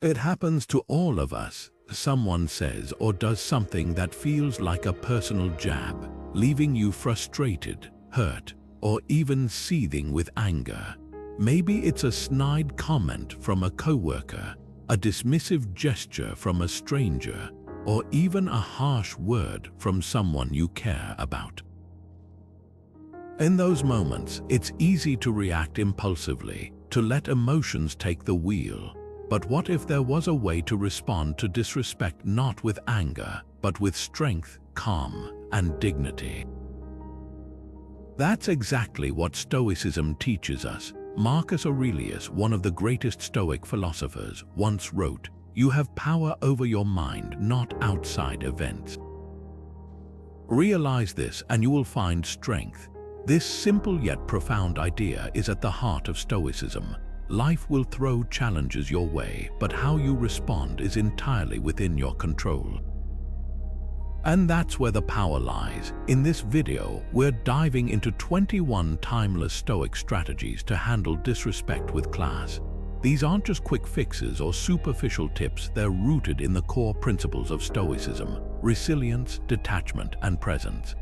It happens to all of us. Someone says or does something that feels like a personal jab, leaving you frustrated, hurt, or even seething with anger. Maybe it's a snide comment from a coworker, a dismissive gesture from a stranger, or even a harsh word from someone you care about. In those moments, it's easy to react impulsively, to let emotions take the wheel. But what if there was a way to respond to disrespect not with anger, but with strength, calm, and dignity? That's exactly what Stoicism teaches us. Marcus Aurelius, one of the greatest Stoic philosophers, once wrote, "You have power over your mind, not outside events." Realize this and you will find strength. This simple yet profound idea is at the heart of Stoicism. Life will throw challenges your way, but how you respond is entirely within your control. And that's where the power lies. In this video, we're diving into 21 timeless Stoic strategies to handle disrespect with class. These aren't just quick fixes or superficial tips, they're rooted in the core principles of Stoicism: resilience, detachment, and presence.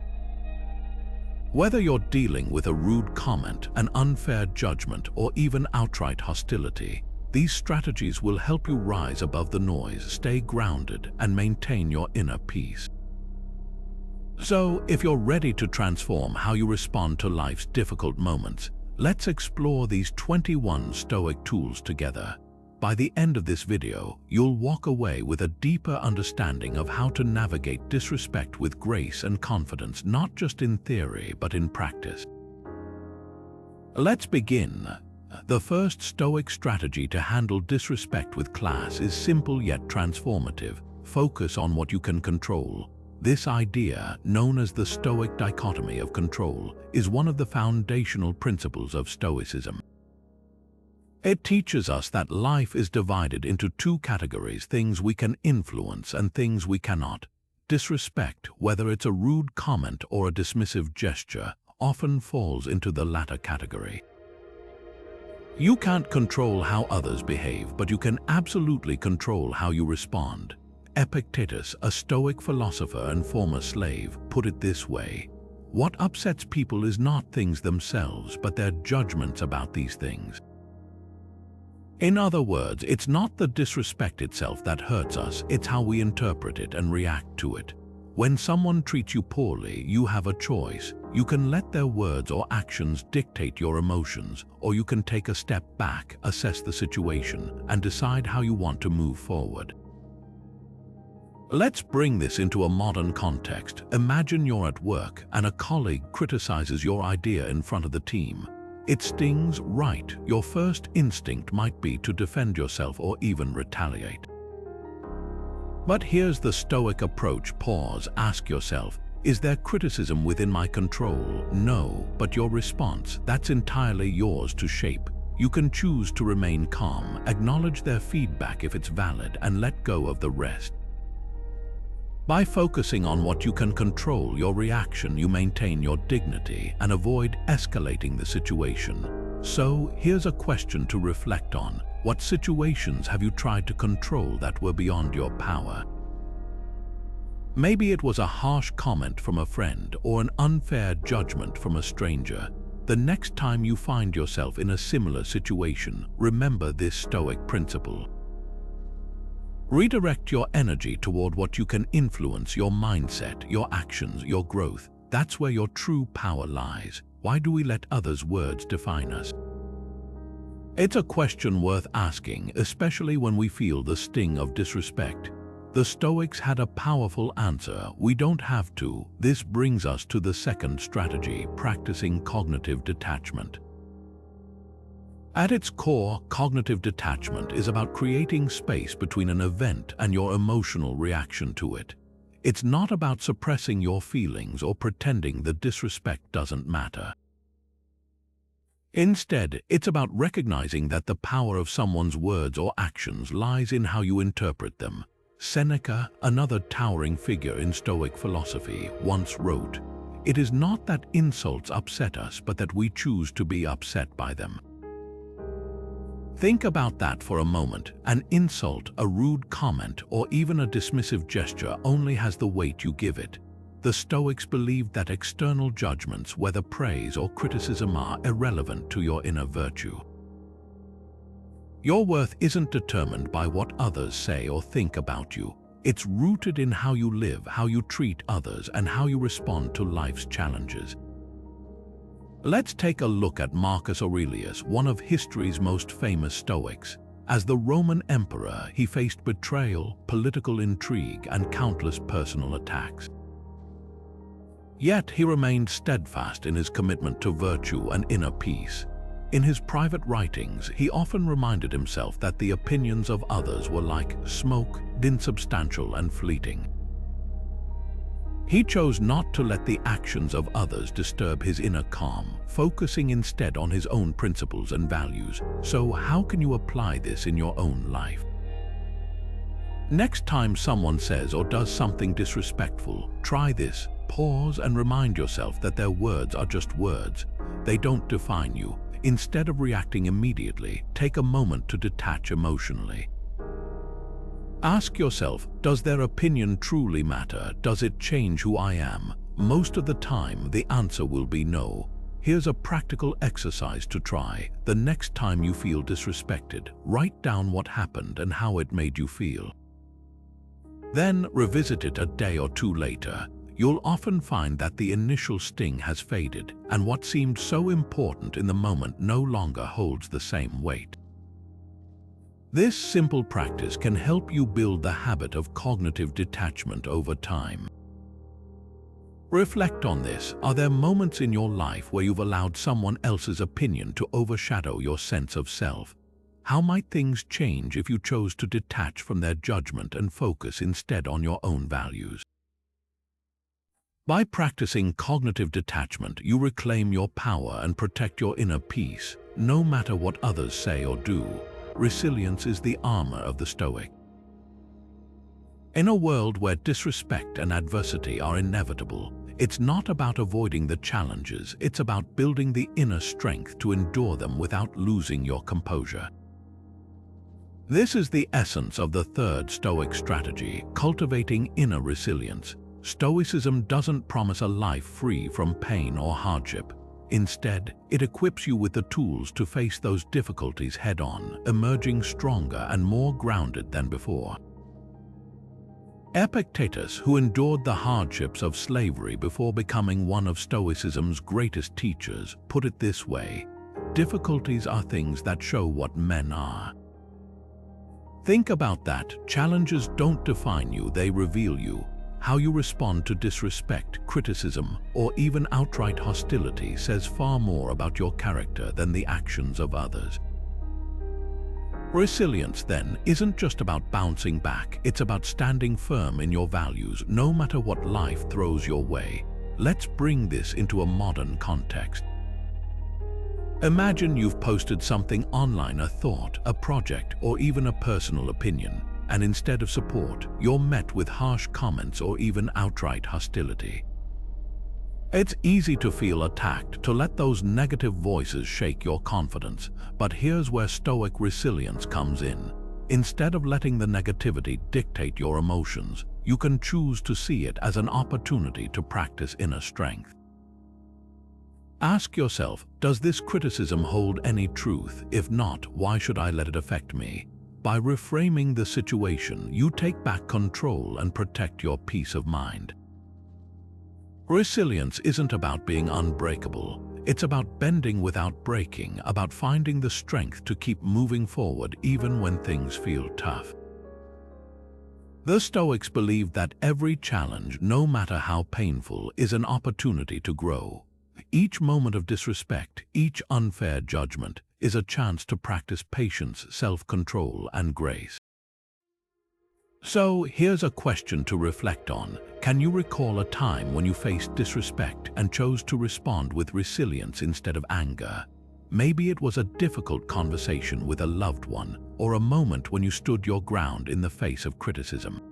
Whether you're dealing with a rude comment, an unfair judgment, or even outright hostility, these strategies will help you rise above the noise, stay grounded, and maintain your inner peace. So, if you're ready to transform how you respond to life's difficult moments, let's explore these 21 Stoic tools together. By the end of this video, you'll walk away with a deeper understanding of how to navigate disrespect with grace and confidence, not just in theory, but in practice. Let's begin. The first Stoic strategy to handle disrespect with class is simple yet transformative. Focus on what you can control. This idea, known as the Stoic dichotomy of control, is one of the foundational principles of Stoicism. It teaches us that life is divided into two categories: things we can influence and things we cannot. Disrespect, whether it's a rude comment or a dismissive gesture, often falls into the latter category. You can't control how others behave, but you can absolutely control how you respond. Epictetus, a Stoic philosopher and former slave, put it this way: "What upsets people is not things themselves, but their judgments about these things." In other words, it's not the disrespect itself that hurts us, it's how we interpret it and react to it. When someone treats you poorly, you have a choice. You can let their words or actions dictate your emotions, or you can take a step back, assess the situation, and decide how you want to move forward. Let's bring this into a modern context. Imagine you're at work and a colleague criticizes your idea in front of the team. It stings, right? Your first instinct might be to defend yourself or even retaliate. But here's the Stoic approach. Pause, ask yourself, is there criticism within my control? No, but your response, that's entirely yours to shape. You can choose to remain calm, acknowledge their feedback if it's valid, and let go of the rest. By focusing on what you can control, your reaction, you maintain your dignity and avoid escalating the situation. So, here's a question to reflect on. What situations have you tried to control that were beyond your power? Maybe it was a harsh comment from a friend or an unfair judgment from a stranger. The next time you find yourself in a similar situation, remember this Stoic principle. Redirect your energy toward what you can influence: your mindset, your actions, your growth. That's where your true power lies. Why do we let others' words define us? It's a question worth asking, especially when we feel the sting of disrespect. The Stoics had a powerful answer: we don't have to. This brings us to the second strategy: practicing cognitive detachment. At its core, cognitive detachment is about creating space between an event and your emotional reaction to it. It's not about suppressing your feelings or pretending the disrespect doesn't matter. Instead, it's about recognizing that the power of someone's words or actions lies in how you interpret them. Seneca, another towering figure in Stoic philosophy, once wrote, "It is not that insults upset us, but that we choose to be upset by them." Think about that for a moment. An insult, a rude comment, or even a dismissive gesture only has the weight you give it. The Stoics believed that external judgments, whether praise or criticism, are irrelevant to your inner virtue. Your worth isn't determined by what others say or think about you. It's rooted in how you live, how you treat others, and how you respond to life's challenges. Let's take a look at Marcus Aurelius, one of history's most famous Stoics. As the Roman emperor, he faced betrayal, political intrigue, and countless personal attacks. Yet he remained steadfast in his commitment to virtue and inner peace. In his private writings, he often reminded himself that the opinions of others were like smoke, insubstantial and fleeting. He chose not to let the actions of others disturb his inner calm, focusing instead on his own principles and values. So how can you apply this in your own life? Next time someone says or does something disrespectful, try this. Pause and remind yourself that their words are just words. They don't define you. Instead of reacting immediately, take a moment to detach emotionally. Ask yourself, does their opinion truly matter? Does it change who I am? Most of the time, the answer will be no. Here's a practical exercise to try. The next time you feel disrespected, write down what happened and how it made you feel. Then revisit it a day or two later. You'll often find that the initial sting has faded, and what seemed so important in the moment no longer holds the same weight. This simple practice can help you build the habit of cognitive detachment over time. Reflect on this. Are there moments in your life where you've allowed someone else's opinion to overshadow your sense of self? How might things change if you chose to detach from their judgment and focus instead on your own values? By practicing cognitive detachment, you reclaim your power and protect your inner peace, no matter what others say or do. Resilience is the armor of the Stoic. In a world where disrespect and adversity are inevitable, it's not about avoiding the challenges, it's about building the inner strength to endure them without losing your composure. This is the essence of the third Stoic strategy, cultivating inner resilience. Stoicism doesn't promise a life free from pain or hardship. Instead, it equips you with the tools to face those difficulties head-on, emerging stronger and more grounded than before. Epictetus, who endured the hardships of slavery before becoming one of Stoicism's greatest teachers, put it this way: difficulties are things that show what men are. Think about that. Challenges don't define you, they reveal you. How you respond to disrespect, criticism, or even outright hostility says far more about your character than the actions of others. Resilience, then, isn't just about bouncing back, it's about standing firm in your values, no matter what life throws your way. Let's bring this into a modern context. Imagine you've posted something online, a thought, a project, or even a personal opinion. And instead of support, you're met with harsh comments or even outright hostility. It's easy to feel attacked, to let those negative voices shake your confidence. But here's where Stoic resilience comes in. Instead of letting the negativity dictate your emotions, you can choose to see it as an opportunity to practice inner strength. Ask yourself, does this criticism hold any truth? If not, why should I let it affect me? By reframing the situation, you take back control and protect your peace of mind. Resilience isn't about being unbreakable. It's about bending without breaking, about finding the strength to keep moving forward even when things feel tough. The Stoics believed that every challenge, no matter how painful, is an opportunity to grow. Each moment of disrespect, each unfair judgment, is a chance to practice patience, self-control, and grace. So, here's a question to reflect on. Can you recall a time when you faced disrespect and chose to respond with resilience instead of anger? Maybe it was a difficult conversation with a loved one, or a moment when you stood your ground in the face of criticism.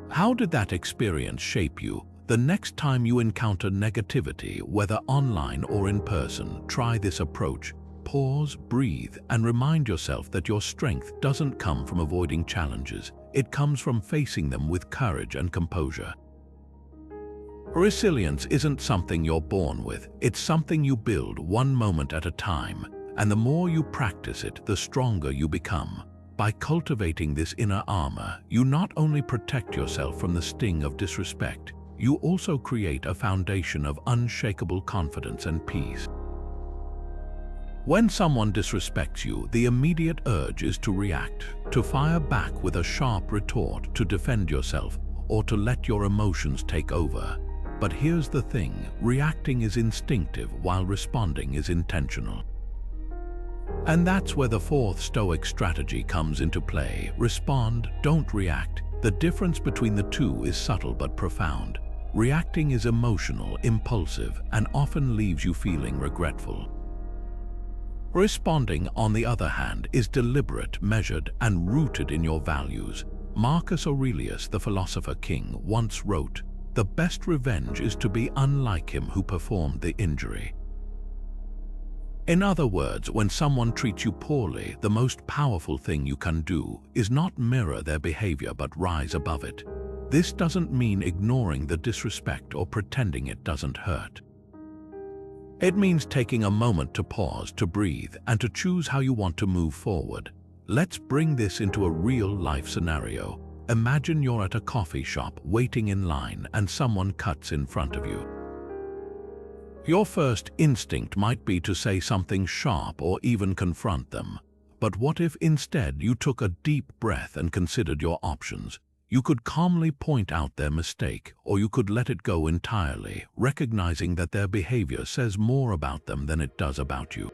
How did that experience shape you? The next time you encounter negativity, whether online or in person, try this approach. pause, breathe, and remind yourself that your strength doesn't come from avoiding challenges. It comes from facing them with courage and composure. Resilience isn't something you're born with. It's something you build one moment at a time, and the more you practice it, the stronger you become. By cultivating this inner armor, you not only protect yourself from the sting of disrespect, you also create a foundation of unshakable confidence and peace. When someone disrespects you, the immediate urge is to react, to fire back with a sharp retort, to defend yourself, or to let your emotions take over. But here's the thing, reacting is instinctive while responding is intentional. And that's where the fourth Stoic strategy comes into play. Respond, don't react. The difference between the two is subtle but profound. Reacting is emotional, impulsive, and often leaves you feeling regretful. Responding, on the other hand, is deliberate, measured, and rooted in your values. Marcus Aurelius, the philosopher king, once wrote, "The best revenge is to be unlike him who performed the injury." In other words, when someone treats you poorly, the most powerful thing you can do is not mirror their behavior but rise above it. This doesn't mean ignoring the disrespect or pretending it doesn't hurt. It means taking a moment to pause, to breathe, and to choose how you want to move forward. Let's bring this into a real-life scenario. Imagine you're at a coffee shop, waiting in line, and someone cuts in front of you. Your first instinct might be to say something sharp or even confront them. But what if instead you took a deep breath and considered your options? You could calmly point out their mistake, or you could let it go entirely, recognizing that their behavior says more about them than it does about you.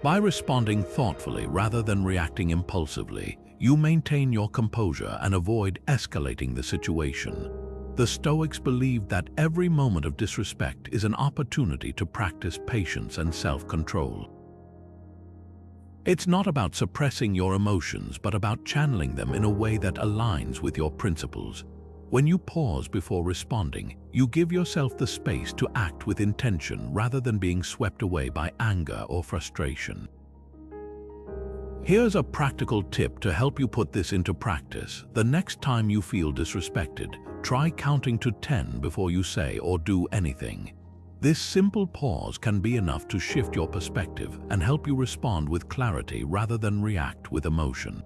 By responding thoughtfully rather than reacting impulsively, you maintain your composure and avoid escalating the situation. The Stoics believed that every moment of disrespect is an opportunity to practice patience and self-control. It's not about suppressing your emotions, but about channeling them in a way that aligns with your principles. When you pause before responding, you give yourself the space to act with intention rather than being swept away by anger or frustration. Here's a practical tip to help you put this into practice. The next time you feel disrespected, try counting to 10 before you say or do anything. This simple pause can be enough to shift your perspective and help you respond with clarity rather than react with emotion.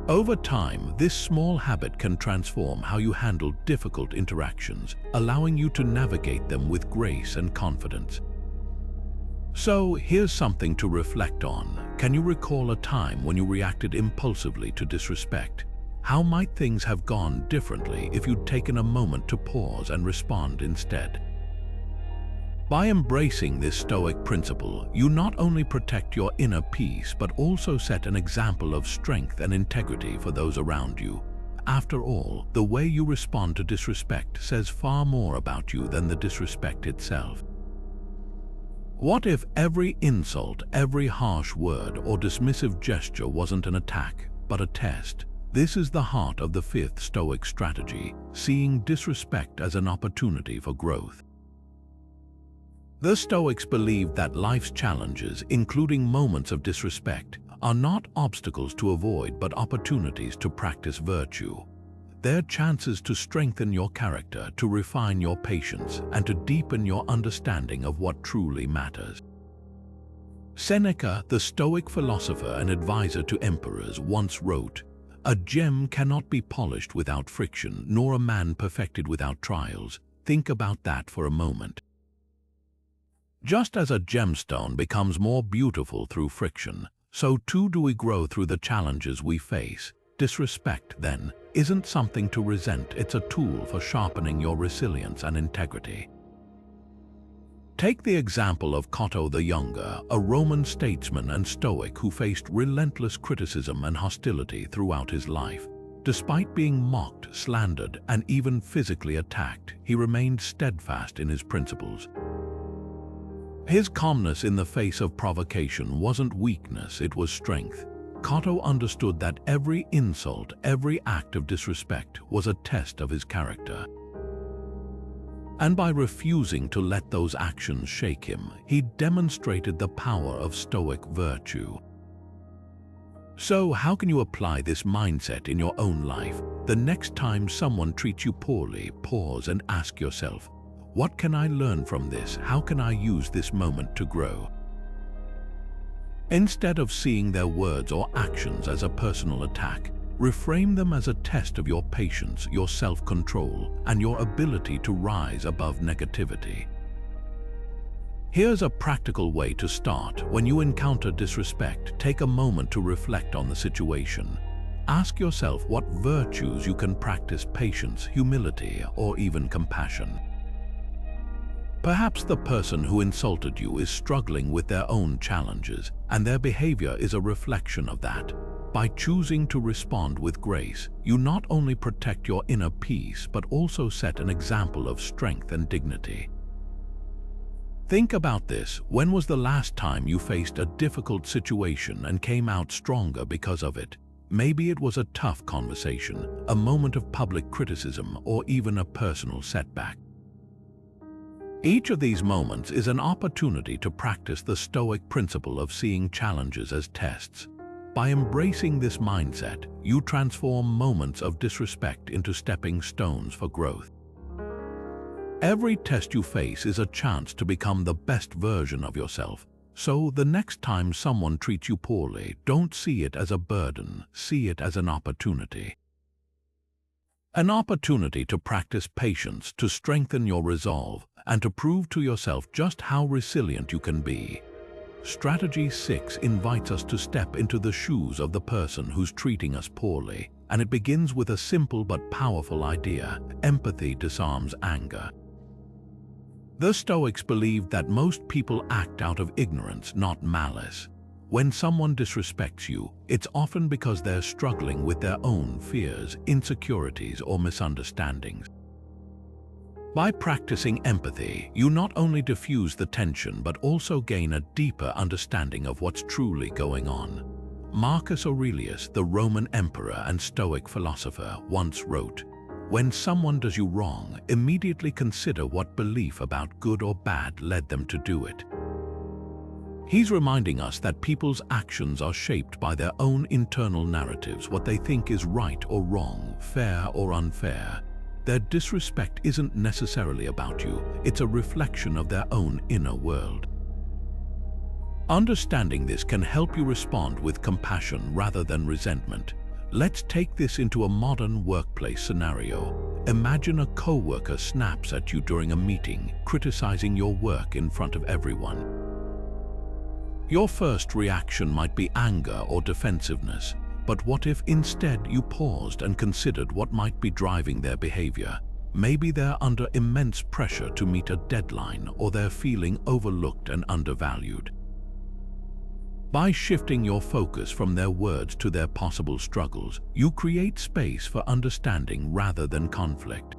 Over time, this small habit can transform how you handle difficult interactions, allowing you to navigate them with grace and confidence. So, here's something to reflect on. Can you recall a time when you reacted impulsively to disrespect? How might things have gone differently if you'd taken a moment to pause and respond instead? By embracing this Stoic principle, you not only protect your inner peace but also set an example of strength and integrity for those around you. After all, the way you respond to disrespect says far more about you than the disrespect itself. What if every insult, every harsh word or dismissive gesture wasn't an attack, but a test? This is the heart of the fifth Stoic strategy, seeing disrespect as an opportunity for growth. The Stoics believed that life's challenges, including moments of disrespect, are not obstacles to avoid but opportunities to practice virtue. They're chances to strengthen your character, to refine your patience, and to deepen your understanding of what truly matters. Seneca, the Stoic philosopher and advisor to emperors, once wrote, "A gem cannot be polished without friction, nor a man perfected without trials." Think about that for a moment. Just as a gemstone becomes more beautiful through friction, so too do we grow through the challenges we face. Disrespect, then, isn't something to resent, it's a tool for sharpening your resilience and integrity. Take the example of Cato the Younger, a Roman statesman and Stoic who faced relentless criticism and hostility throughout his life. Despite being mocked, slandered, and even physically attacked, he remained steadfast in his principles. His calmness in the face of provocation wasn't weakness, it was strength. Cato understood that every insult, every act of disrespect was a test of his character. And by refusing to let those actions shake him, he demonstrated the power of Stoic virtue. So, how can you apply this mindset in your own life? The next time someone treats you poorly, pause and ask yourself, what can I learn from this? How can I use this moment to grow? Instead of seeing their words or actions as a personal attack, reframe them as a test of your patience, your self-control, and your ability to rise above negativity. Here's a practical way to start. When you encounter disrespect, take a moment to reflect on the situation. Ask yourself what virtues you can practice: patience, humility, or even compassion. Perhaps the person who insulted you is struggling with their own challenges, and their behavior is a reflection of that. By choosing to respond with grace, you not only protect your inner peace, but also set an example of strength and dignity. Think about this. When was the last time you faced a difficult situation and came out stronger because of it? Maybe it was a tough conversation, a moment of public criticism, or even a personal setback. Each of these moments is an opportunity to practice the Stoic principle of seeing challenges as tests. By embracing this mindset, you transform moments of disrespect into stepping stones for growth. Every test you face is a chance to become the best version of yourself. So the next time someone treats you poorly, don't see it as a burden, see it as an opportunity. An opportunity to practice patience, to strengthen your resolve, and to prove to yourself just how resilient you can be. Strategy 6 invites us to step into the shoes of the person who's treating us poorly, and it begins with a simple but powerful idea: empathy disarms anger. The Stoics believed that most people act out of ignorance, not malice. When someone disrespects you, it's often because they're struggling with their own fears, insecurities, or misunderstandings. By practicing empathy, you not only diffuse the tension but also gain a deeper understanding of what's truly going on. Marcus Aurelius, the Roman emperor and Stoic philosopher, once wrote, "When someone does you wrong, immediately consider what belief about good or bad led them to do it." He's reminding us that people's actions are shaped by their own internal narratives, what they think is right or wrong, fair or unfair. Their disrespect isn't necessarily about you, it's a reflection of their own inner world. Understanding this can help you respond with compassion rather than resentment. Let's take this into a modern workplace scenario. Imagine a coworker snaps at you during a meeting, criticizing your work in front of everyone. Your first reaction might be anger or defensiveness, but what if instead you paused and considered what might be driving their behavior? Maybe they're under immense pressure to meet a deadline, or they're feeling overlooked and undervalued. By shifting your focus from their words to their possible struggles, you create space for understanding rather than conflict.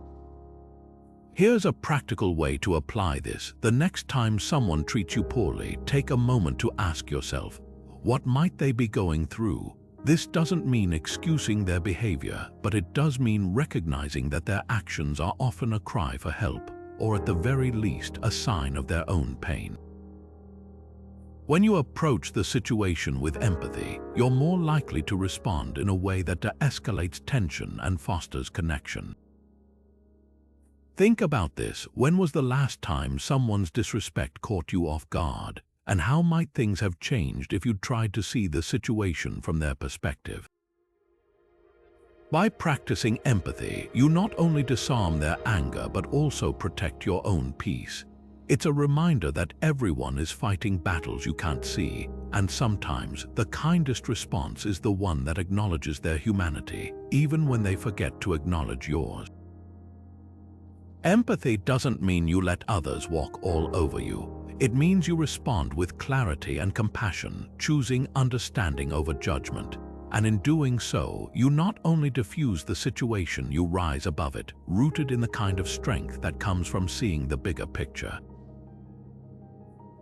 Here's a practical way to apply this. The next time someone treats you poorly, take a moment to ask yourself, what might they be going through? This doesn't mean excusing their behavior, but it does mean recognizing that their actions are often a cry for help, or at the very least, a sign of their own pain. When you approach the situation with empathy, you're more likely to respond in a way that de-escalates tension and fosters connection. Think about this. When was the last time someone's disrespect caught you off guard? And how might things have changed if you'd tried to see the situation from their perspective? By practicing empathy, you not only disarm their anger but also protect your own peace. It's a reminder that everyone is fighting battles you can't see, and sometimes the kindest response is the one that acknowledges their humanity, even when they forget to acknowledge yours. Empathy doesn't mean you let others walk all over you. It means you respond with clarity and compassion, choosing understanding over judgment. And in doing so, you not only diffuse the situation, you rise above it, rooted in the kind of strength that comes from seeing the bigger picture.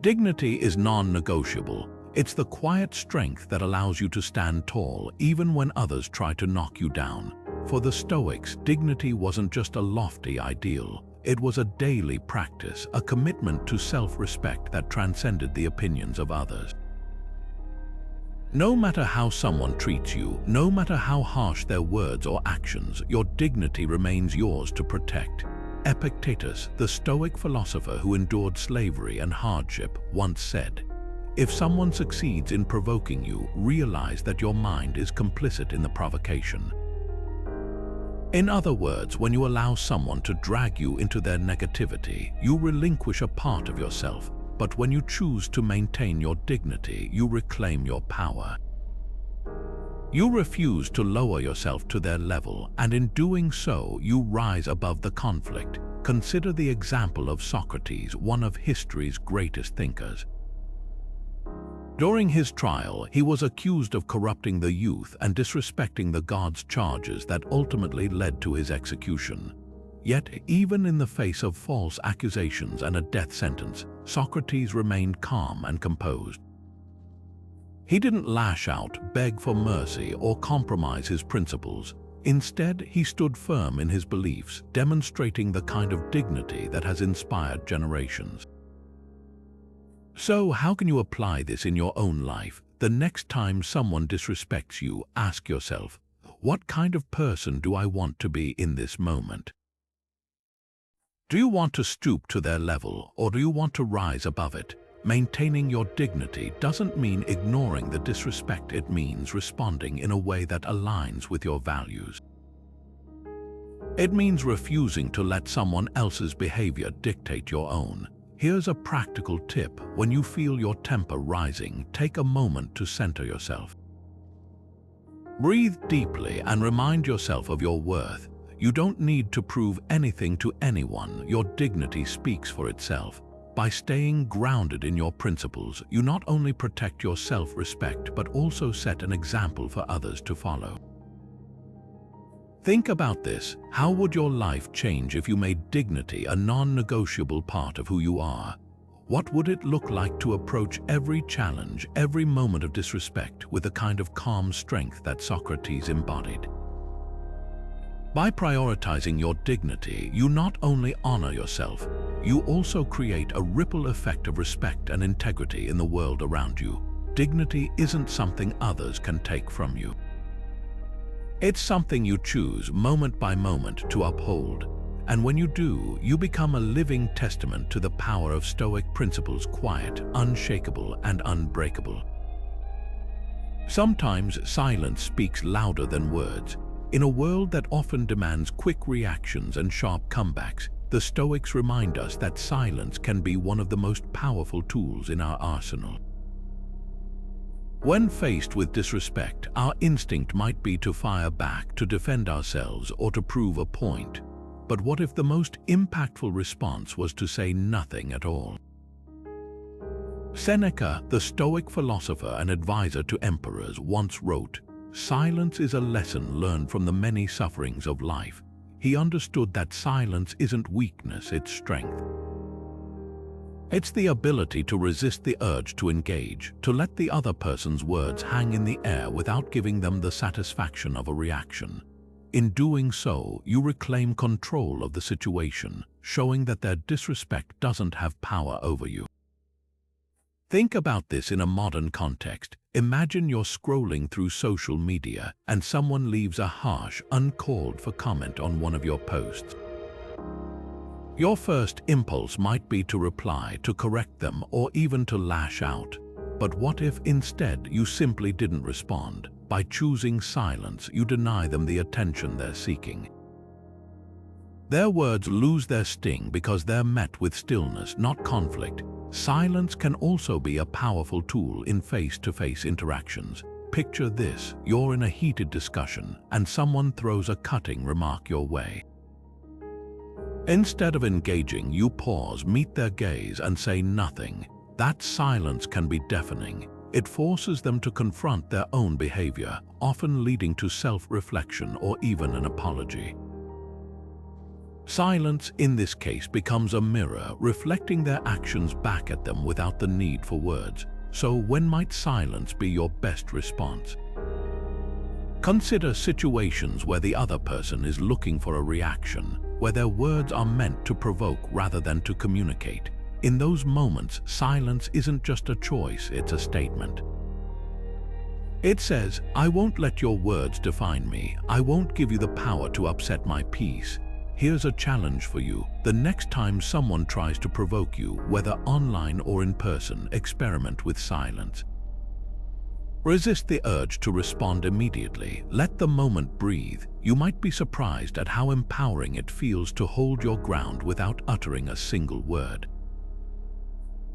Dignity is non-negotiable. It's the quiet strength that allows you to stand tall even when others try to knock you down. For the Stoics, dignity wasn't just a lofty ideal. It was a daily practice, a commitment to self-respect that transcended the opinions of others. No matter how someone treats you, no matter how harsh their words or actions, your dignity remains yours to protect. Epictetus, the Stoic philosopher who endured slavery and hardship, once said, "If someone succeeds in provoking you, realize that your mind is complicit in the provocation." In other words, when you allow someone to drag you into their negativity, you relinquish a part of yourself. But when you choose to maintain your dignity, you reclaim your power. You refuse to lower yourself to their level, and in doing so, you rise above the conflict. Consider the example of Socrates, one of history's greatest thinkers. During his trial, he was accused of corrupting the youth and disrespecting the gods, charges that ultimately led to his execution. Yet, even in the face of false accusations and a death sentence, Socrates remained calm and composed. He didn't lash out, beg for mercy, or compromise his principles. Instead, he stood firm in his beliefs, demonstrating the kind of dignity that has inspired generations. So, how can you apply this in your own life? The next time someone disrespects you, ask yourself, what kind of person do I want to be in this moment? Do you want to stoop to their level, or do you want to rise above it? Maintaining your dignity doesn't mean ignoring the disrespect. It means responding in a way that aligns with your values. It means refusing to let someone else's behavior dictate your own. Here's a practical tip. When you feel your temper rising, take a moment to center yourself. Breathe deeply and remind yourself of your worth. You don't need to prove anything to anyone. Your dignity speaks for itself. By staying grounded in your principles, you not only protect your self-respect but also set an example for others to follow. Think about this. How would your life change if you made dignity a non-negotiable part of who you are? What would it look like to approach every challenge, every moment of disrespect with the kind of calm strength that Socrates embodied? By prioritizing your dignity, you not only honor yourself, you also create a ripple effect of respect and integrity in the world around you. Dignity isn't something others can take from you. It's something you choose moment by moment to uphold. And when you do, you become a living testament to the power of Stoic principles: quiet, unshakable, and unbreakable. Sometimes silence speaks louder than words. In a world that often demands quick reactions and sharp comebacks, the Stoics remind us that silence can be one of the most powerful tools in our arsenal. When faced with disrespect, our instinct might be to fire back, to defend ourselves, or to prove a point. But what if the most impactful response was to say nothing at all? Seneca, the Stoic philosopher and advisor to emperors, once wrote, "Silence is a lesson learned from the many sufferings of life." He understood that silence isn't weakness, it's strength. It's the ability to resist the urge to engage, to let the other person's words hang in the air without giving them the satisfaction of a reaction. In doing so, you reclaim control of the situation, showing that their disrespect doesn't have power over you. Think about this in a modern context. Imagine you're scrolling through social media and someone leaves a harsh, uncalled-for comment on one of your posts. Your first impulse might be to reply, to correct them, or even to lash out. But what if instead you simply didn't respond? By choosing silence, you deny them the attention they're seeking. Their words lose their sting because they're met with stillness, not conflict. Silence can also be a powerful tool in face-to-face interactions. Picture this: you're in a heated discussion and someone throws a cutting remark your way. Instead of engaging, you pause, meet their gaze, and say nothing. That silence can be deafening. It forces them to confront their own behavior, often leading to self-reflection or even an apology. Silence, in this case, becomes a mirror, reflecting their actions back at them without the need for words. So when might silence be your best response? Consider situations where the other person is looking for a reaction. where their words are meant to provoke rather than to communicate. In those moments, silence isn't just a choice, it's a statement. It says, I won't let your words define me. I won't give you the power to upset my peace. Here's a challenge for you. The next time someone tries to provoke you, whether online or in person, experiment with silence. Resist the urge to respond immediately. Let the moment breathe. You might be surprised at how empowering it feels to hold your ground without uttering a single word.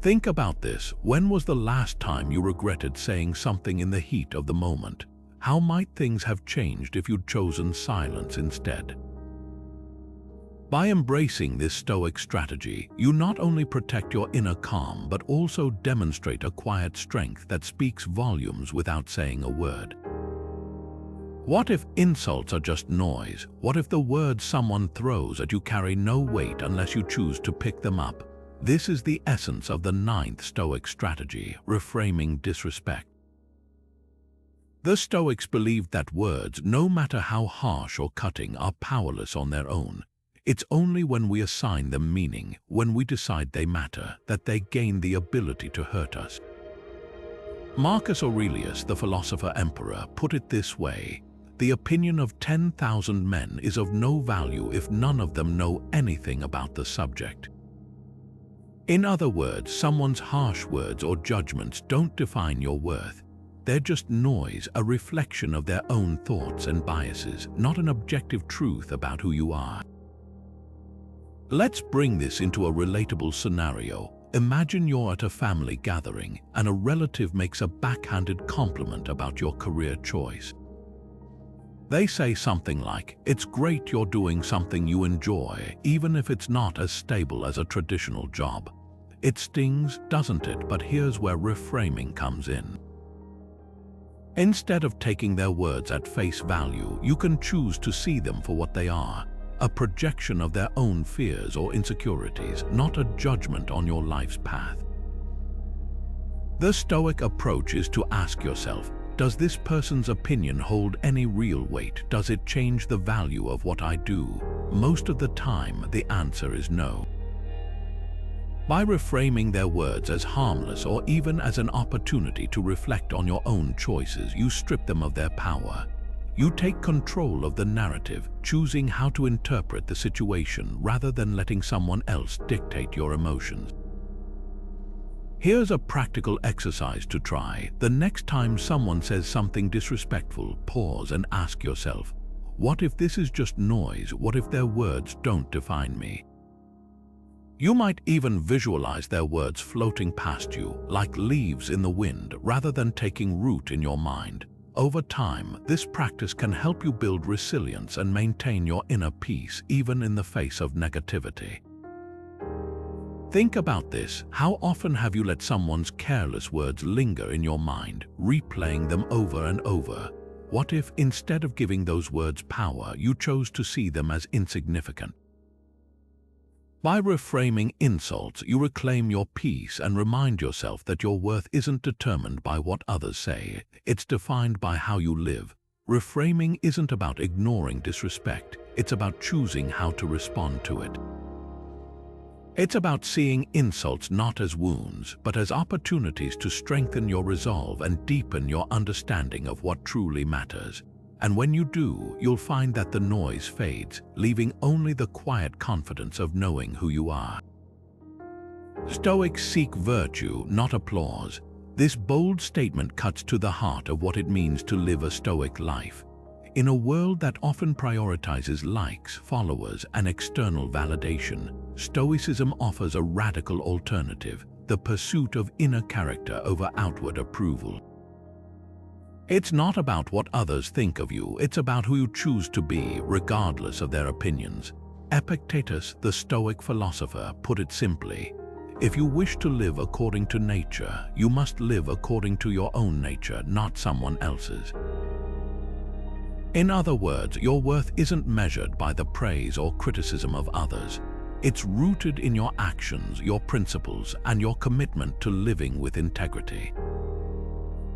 Think about this. When was the last time you regretted saying something in the heat of the moment? How might things have changed if you'd chosen silence instead? By embracing this Stoic strategy, you not only protect your inner calm but also demonstrate a quiet strength that speaks volumes without saying a word. What if insults are just noise? What if the words someone throws at you carry no weight unless you choose to pick them up? This is the essence of the 9th Stoic strategy, reframing disrespect. The Stoics believed that words, no matter how harsh or cutting, are powerless on their own. It's only when we assign them meaning, when we decide they matter, that they gain the ability to hurt us. Marcus Aurelius, the philosopher-emperor, put it this way: the opinion of 10,000 men is of no value if none of them know anything about the subject. In other words, someone's harsh words or judgments don't define your worth. They're just noise, a reflection of their own thoughts and biases, not an objective truth about who you are. Let's bring this into a relatable scenario. Imagine you're at a family gathering and a relative makes a backhanded compliment about your career choice. They say something like, "It's great you're doing something you enjoy, even if it's not as stable as a traditional job." It stings, doesn't it? But here's where reframing comes in. Instead of taking their words at face value, you can choose to see them for what they are, a projection of their own fears or insecurities, not a judgment on your life's path. The Stoic approach is to ask yourself, does this person's opinion hold any real weight? Does it change the value of what I do? Most of the time, the answer is no. By reframing their words as harmless or even as an opportunity to reflect on your own choices, you strip them of their power. You take control of the narrative, choosing how to interpret the situation rather than letting someone else dictate your emotions. Here's a practical exercise to try. The next time someone says something disrespectful, pause and ask yourself, what if this is just noise? What if their words don't define me? You might even visualize their words floating past you, like leaves in the wind, rather than taking root in your mind. Over time, this practice can help you build resilience and maintain your inner peace, even in the face of negativity. Think about this. How often have you let someone's careless words linger in your mind, replaying them over and over? What if, instead of giving those words power, you chose to see them as insignificant? By reframing insults, you reclaim your peace and remind yourself that your worth isn't determined by what others say, it's defined by how you live. Reframing isn't about ignoring disrespect, it's about choosing how to respond to it. It's about seeing insults not as wounds, but as opportunities to strengthen your resolve and deepen your understanding of what truly matters. And when you do, you'll find that the noise fades, leaving only the quiet confidence of knowing who you are. Stoics seek virtue, not applause. This bold statement cuts to the heart of what it means to live a Stoic life. In a world that often prioritizes likes, followers, and external validation, Stoicism offers a radical alternative, the pursuit of inner character over outward approval. It's not about what others think of you, it's about who you choose to be, regardless of their opinions. Epictetus, the Stoic philosopher, put it simply: if you wish to live according to nature, you must live according to your own nature, not someone else's. In other words, your worth isn't measured by the praise or criticism of others. It's rooted in your actions, your principles, and your commitment to living with integrity.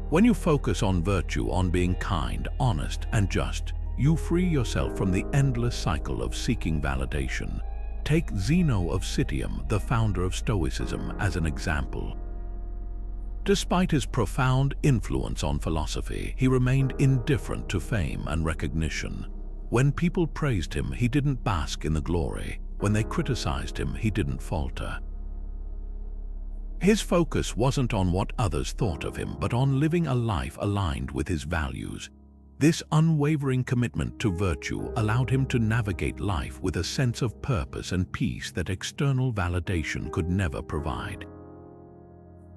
When you focus on virtue, on being kind, honest, and just, you free yourself from the endless cycle of seeking validation. Take Zeno of Citium, the founder of Stoicism, as an example. Despite his profound influence on philosophy, he remained indifferent to fame and recognition. When people praised him, he didn't bask in the glory. When they criticized him, he didn't falter. His focus wasn't on what others thought of him, but on living a life aligned with his values. This unwavering commitment to virtue allowed him to navigate life with a sense of purpose and peace that external validation could never provide.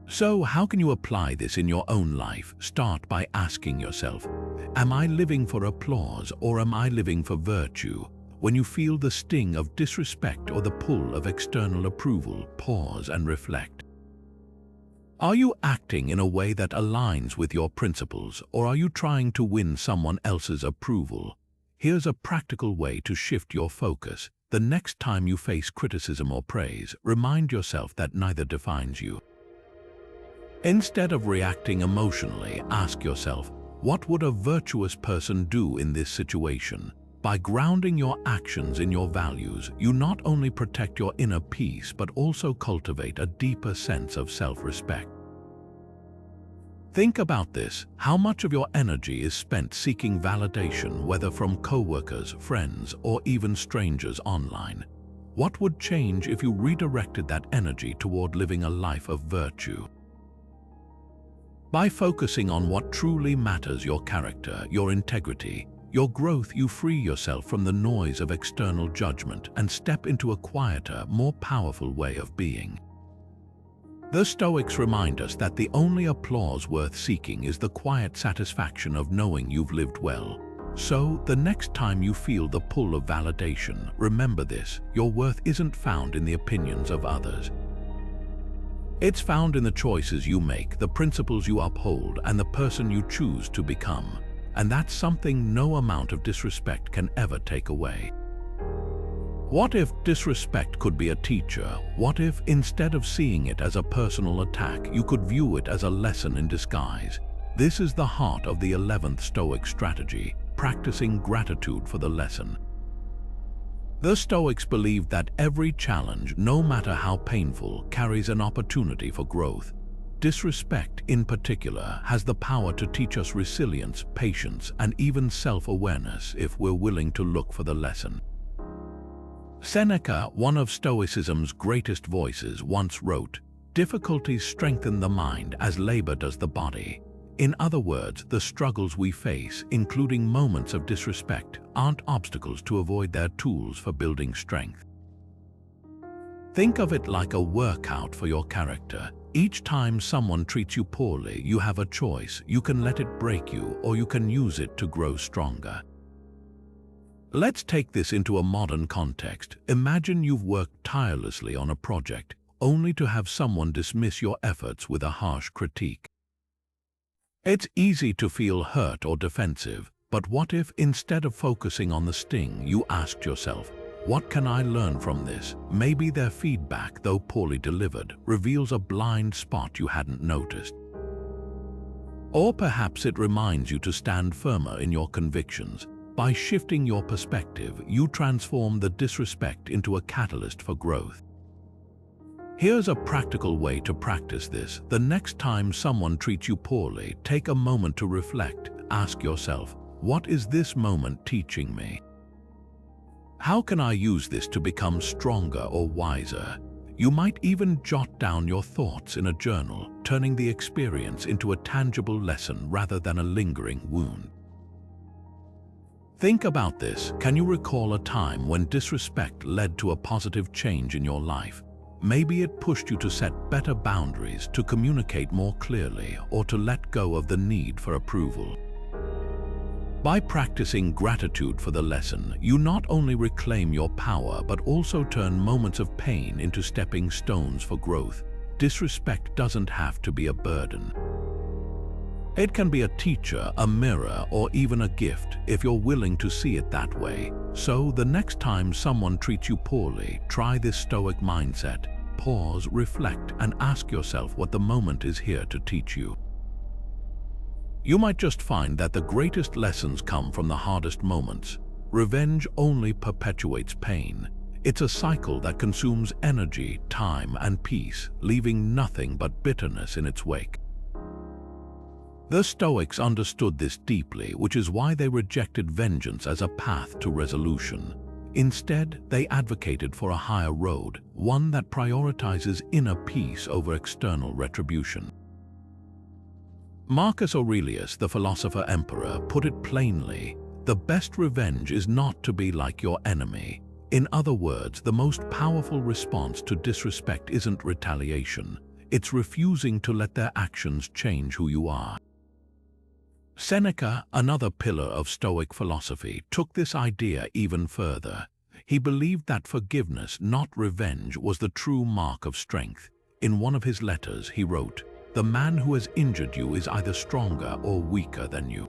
So, how can you apply this in your own life? Start by asking yourself, am I living for applause or am I living for virtue? When you feel the sting of disrespect or the pull of external approval, pause and reflect. Are you acting in a way that aligns with your principles, or are you trying to win someone else's approval? Here's a practical way to shift your focus. The next time you face criticism or praise, remind yourself that neither defines you. Instead of reacting emotionally, ask yourself, what would a virtuous person do in this situation? By grounding your actions in your values, you not only protect your inner peace but also cultivate a deeper sense of self-respect. Think about this. How much of your energy is spent seeking validation, whether from coworkers, friends, or even strangers online? What would change if you redirected that energy toward living a life of virtue? By focusing on what truly matters, your character, your integrity, your growth, you free yourself from the noise of external judgment and step into a quieter, more powerful way of being. The Stoics remind us that the only applause worth seeking is the quiet satisfaction of knowing you've lived well. So, the next time you feel the pull of validation, remember this: your worth isn't found in the opinions of others. It's found in the choices you make, the principles you uphold, and the person you choose to become. And that's something no amount of disrespect can ever take away. What if disrespect could be a teacher? What if, instead of seeing it as a personal attack, you could view it as a lesson in disguise? This is the heart of the 11th Stoic strategy, practicing gratitude for the lesson. The Stoics believed that every challenge, no matter how painful, carries an opportunity for growth. Disrespect, in particular, has the power to teach us resilience, patience, and even self-awareness if we're willing to look for the lesson. Seneca, one of Stoicism's greatest voices, once wrote, "Difficulties strengthen the mind as labor does the body." In other words, the struggles we face, including moments of disrespect, aren't obstacles to avoid, they're tools for building strength. Think of it like a workout for your character. Each time someone treats you poorly, you have a choice. You can let it break you, or you can use it to grow stronger. Let's take this into a modern context. Imagine you've worked tirelessly on a project, only to have someone dismiss your efforts with a harsh critique. It's easy to feel hurt or defensive, but what if, instead of focusing on the sting, you asked yourself, what can I learn from this? Maybe their feedback, though poorly delivered, reveals a blind spot you hadn't noticed. Or perhaps it reminds you to stand firmer in your convictions. By shifting your perspective, you transform the disrespect into a catalyst for growth. Here's a practical way to practice this. The next time someone treats you poorly, take a moment to reflect. Ask yourself, what is this moment teaching me? How can I use this to become stronger or wiser? You might even jot down your thoughts in a journal, turning the experience into a tangible lesson rather than a lingering wound. Think about this. Can you recall a time when disrespect led to a positive change in your life? Maybe it pushed you to set better boundaries, to communicate more clearly, or to let go of the need for approval. By practicing gratitude for the lesson, you not only reclaim your power but also turn moments of pain into stepping stones for growth. Disrespect doesn't have to be a burden. It can be a teacher, a mirror, or even a gift if you're willing to see it that way. So the next time someone treats you poorly, try this Stoic mindset. Pause, reflect, and ask yourself what the moment is here to teach you. You might just find that the greatest lessons come from the hardest moments. Revenge only perpetuates pain. It's a cycle that consumes energy, time, and peace, leaving nothing but bitterness in its wake. The Stoics understood this deeply, which is why they rejected vengeance as a path to resolution. Instead, they advocated for a higher road, one that prioritizes inner peace over external retribution. Marcus Aurelius, the philosopher-emperor, put it plainly: the best revenge is not to be like your enemy. In other words, the most powerful response to disrespect isn't retaliation. It's refusing to let their actions change who you are. Seneca, another pillar of Stoic philosophy, took this idea even further. He believed that forgiveness, not revenge, was the true mark of strength. In one of his letters, he wrote, "The man who has injured you is either stronger or weaker than you.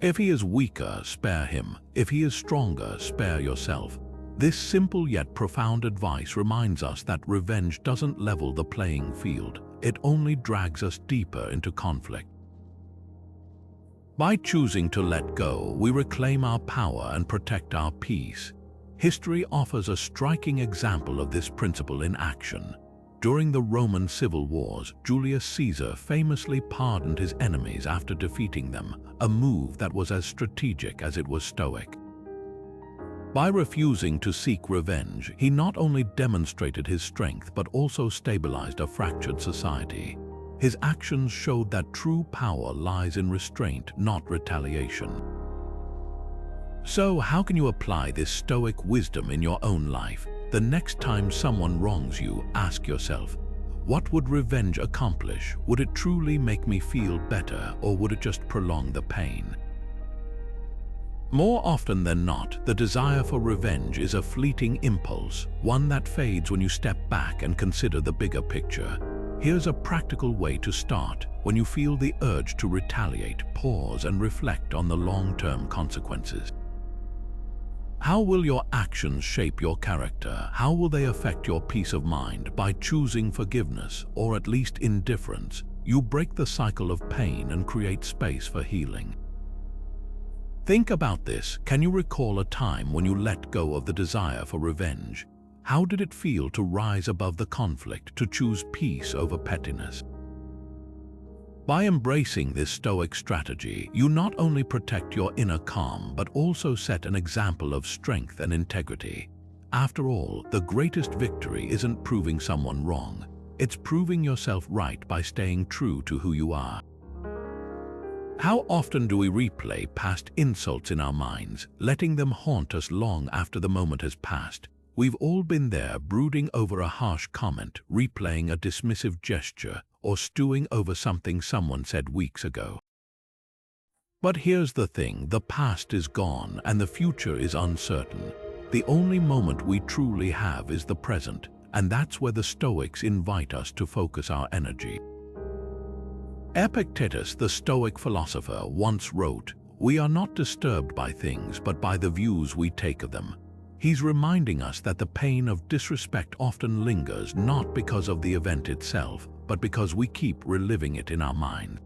If he is weaker, spare him. If he is stronger, spare yourself." This simple yet profound advice reminds us that revenge doesn't level the playing field. It only drags us deeper into conflict. By choosing to let go, we reclaim our power and protect our peace. History offers a striking example of this principle in action. During the Roman civil wars, Julius Caesar famously pardoned his enemies after defeating them, a move that was as strategic as it was stoic. By refusing to seek revenge, he not only demonstrated his strength but also stabilized a fractured society. His actions showed that true power lies in restraint, not retaliation. So, how can you apply this Stoic wisdom in your own life? The next time someone wrongs you, ask yourself, what would revenge accomplish? Would it truly make me feel better, or would it just prolong the pain? More often than not, the desire for revenge is a fleeting impulse, one that fades when you step back and consider the bigger picture. Here's a practical way to start. When you feel the urge to retaliate, pause and reflect on the long-term consequences. How will your actions shape your character? How will they affect your peace of mind? By choosing forgiveness, or at least indifference, you break the cycle of pain and create space for healing. Think about this. Can you recall a time when you let go of the desire for revenge? How did it feel to rise above the conflict, to choose peace over pettiness? By embracing this Stoic strategy, you not only protect your inner calm, but also set an example of strength and integrity. After all, the greatest victory isn't proving someone wrong. It's proving yourself right by staying true to who you are. How often do we replay past insults in our minds, letting them haunt us long after the moment has passed? We've all been there, brooding over a harsh comment, replaying a dismissive gesture, or stewing over something someone said weeks ago. But here's the thing, the past is gone and the future is uncertain. The only moment we truly have is the present, and that's where the Stoics invite us to focus our energy. Epictetus, the Stoic philosopher, once wrote, "We are not disturbed by things, but by the views we take of them." He's reminding us that the pain of disrespect often lingers not because of the event itself, but because we keep reliving it in our mind.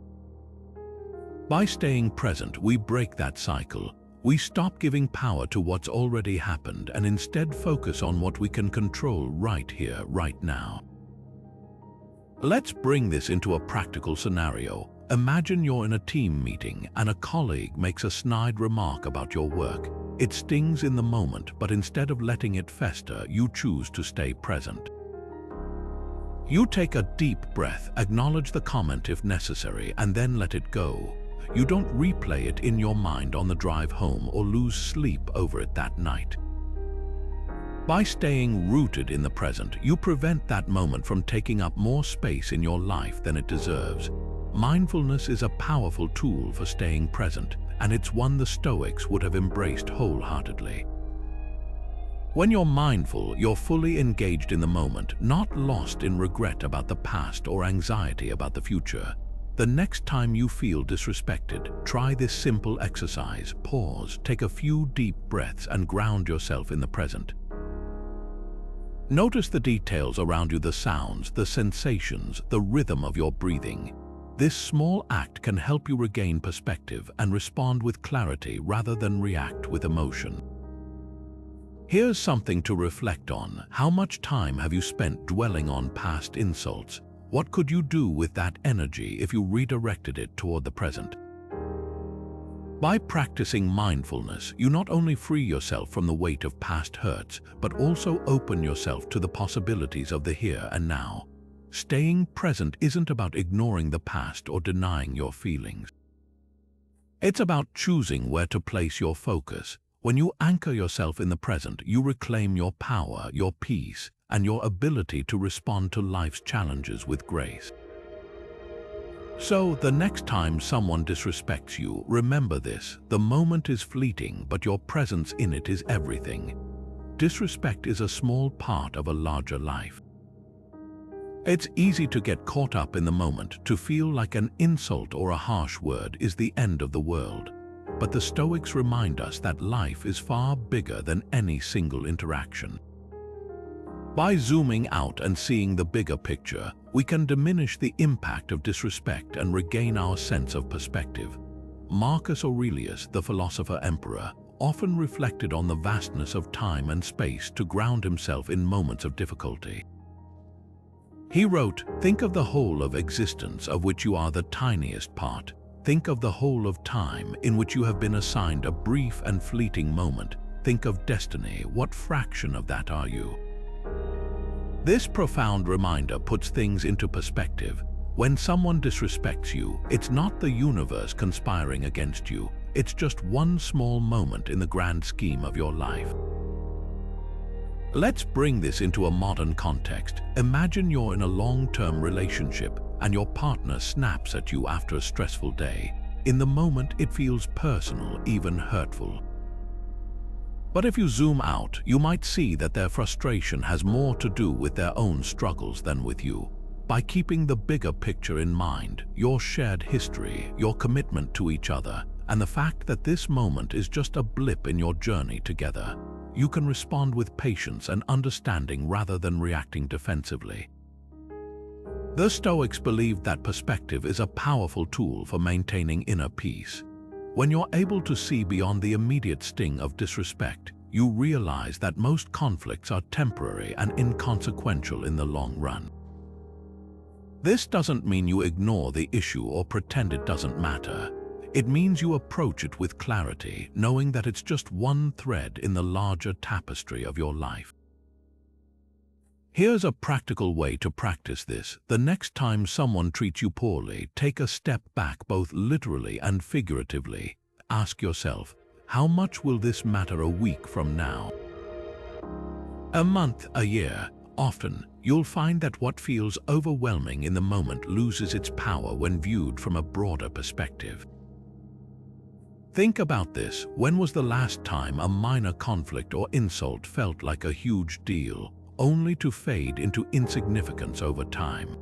By staying present, we break that cycle. We stop giving power to what's already happened and instead focus on what we can control right here, right now. Let's bring this into a practical scenario. Imagine you're in a team meeting and a colleague makes a snide remark about your work. It stings in the moment, but instead of letting it fester, you choose to stay present. You take a deep breath, acknowledge the comment if necessary, and then let it go. You don't replay it in your mind on the drive home or lose sleep over it that night. By staying rooted in the present, you prevent that moment from taking up more space in your life than it deserves. Mindfulness is a powerful tool for staying present, and it's one the Stoics would have embraced wholeheartedly. When you're mindful, you're fully engaged in the moment, not lost in regret about the past or anxiety about the future. The next time you feel disrespected, try this simple exercise. Pause, take a few deep breaths, and ground yourself in the present. Notice the details around you, the sounds, the sensations, the rhythm of your breathing. This small act can help you regain perspective and respond with clarity rather than react with emotion. Here's something to reflect on. How much time have you spent dwelling on past insults? What could you do with that energy if you redirected it toward the present? By practicing mindfulness, you not only free yourself from the weight of past hurts, but also open yourself to the possibilities of the here and now. Staying present isn't about ignoring the past or denying your feelings. It's about choosing where to place your focus. When you anchor yourself in the present, you reclaim your power, your peace, and your ability to respond to life's challenges with grace. So, the next time someone disrespects you, remember this: the moment is fleeting, but your presence in it is everything. Disrespect is a small part of a larger life. It's easy to get caught up in the moment, to feel like an insult or a harsh word is the end of the world. But the Stoics remind us that life is far bigger than any single interaction. By zooming out and seeing the bigger picture, we can diminish the impact of disrespect and regain our sense of perspective. Marcus Aurelius, the philosopher-emperor, often reflected on the vastness of time and space to ground himself in moments of difficulty. He wrote, "Think of the whole of existence of which you are the tiniest part. Think of the whole of time in which you have been assigned a brief and fleeting moment. Think of destiny. What fraction of that are you?" This profound reminder puts things into perspective. When someone disrespects you, it's not the universe conspiring against you. It's just one small moment in the grand scheme of your life. Let's bring this into a modern context. Imagine you're in a long-term relationship and your partner snaps at you after a stressful day. In the moment, it feels personal, even hurtful. But if you zoom out, you might see that their frustration has more to do with their own struggles than with you. By keeping the bigger picture in mind, your shared history, your commitment to each other, and the fact that this moment is just a blip in your journey together, you can respond with patience and understanding rather than reacting defensively. The Stoics believed that perspective is a powerful tool for maintaining inner peace. When you're able to see beyond the immediate sting of disrespect, you realize that most conflicts are temporary and inconsequential in the long run. This doesn't mean you ignore the issue or pretend it doesn't matter. It means you approach it with clarity, knowing that it's just one thread in the larger tapestry of your life. Here's a practical way to practice this. The next time someone treats you poorly, take a step back, both literally and figuratively. Ask yourself, how much will this matter a week from now? A month, a year? Often, you'll find that what feels overwhelming in the moment loses its power when viewed from a broader perspective. Think about this. When was the last time a minor conflict or insult felt like a huge deal, only to fade into insignificance over time?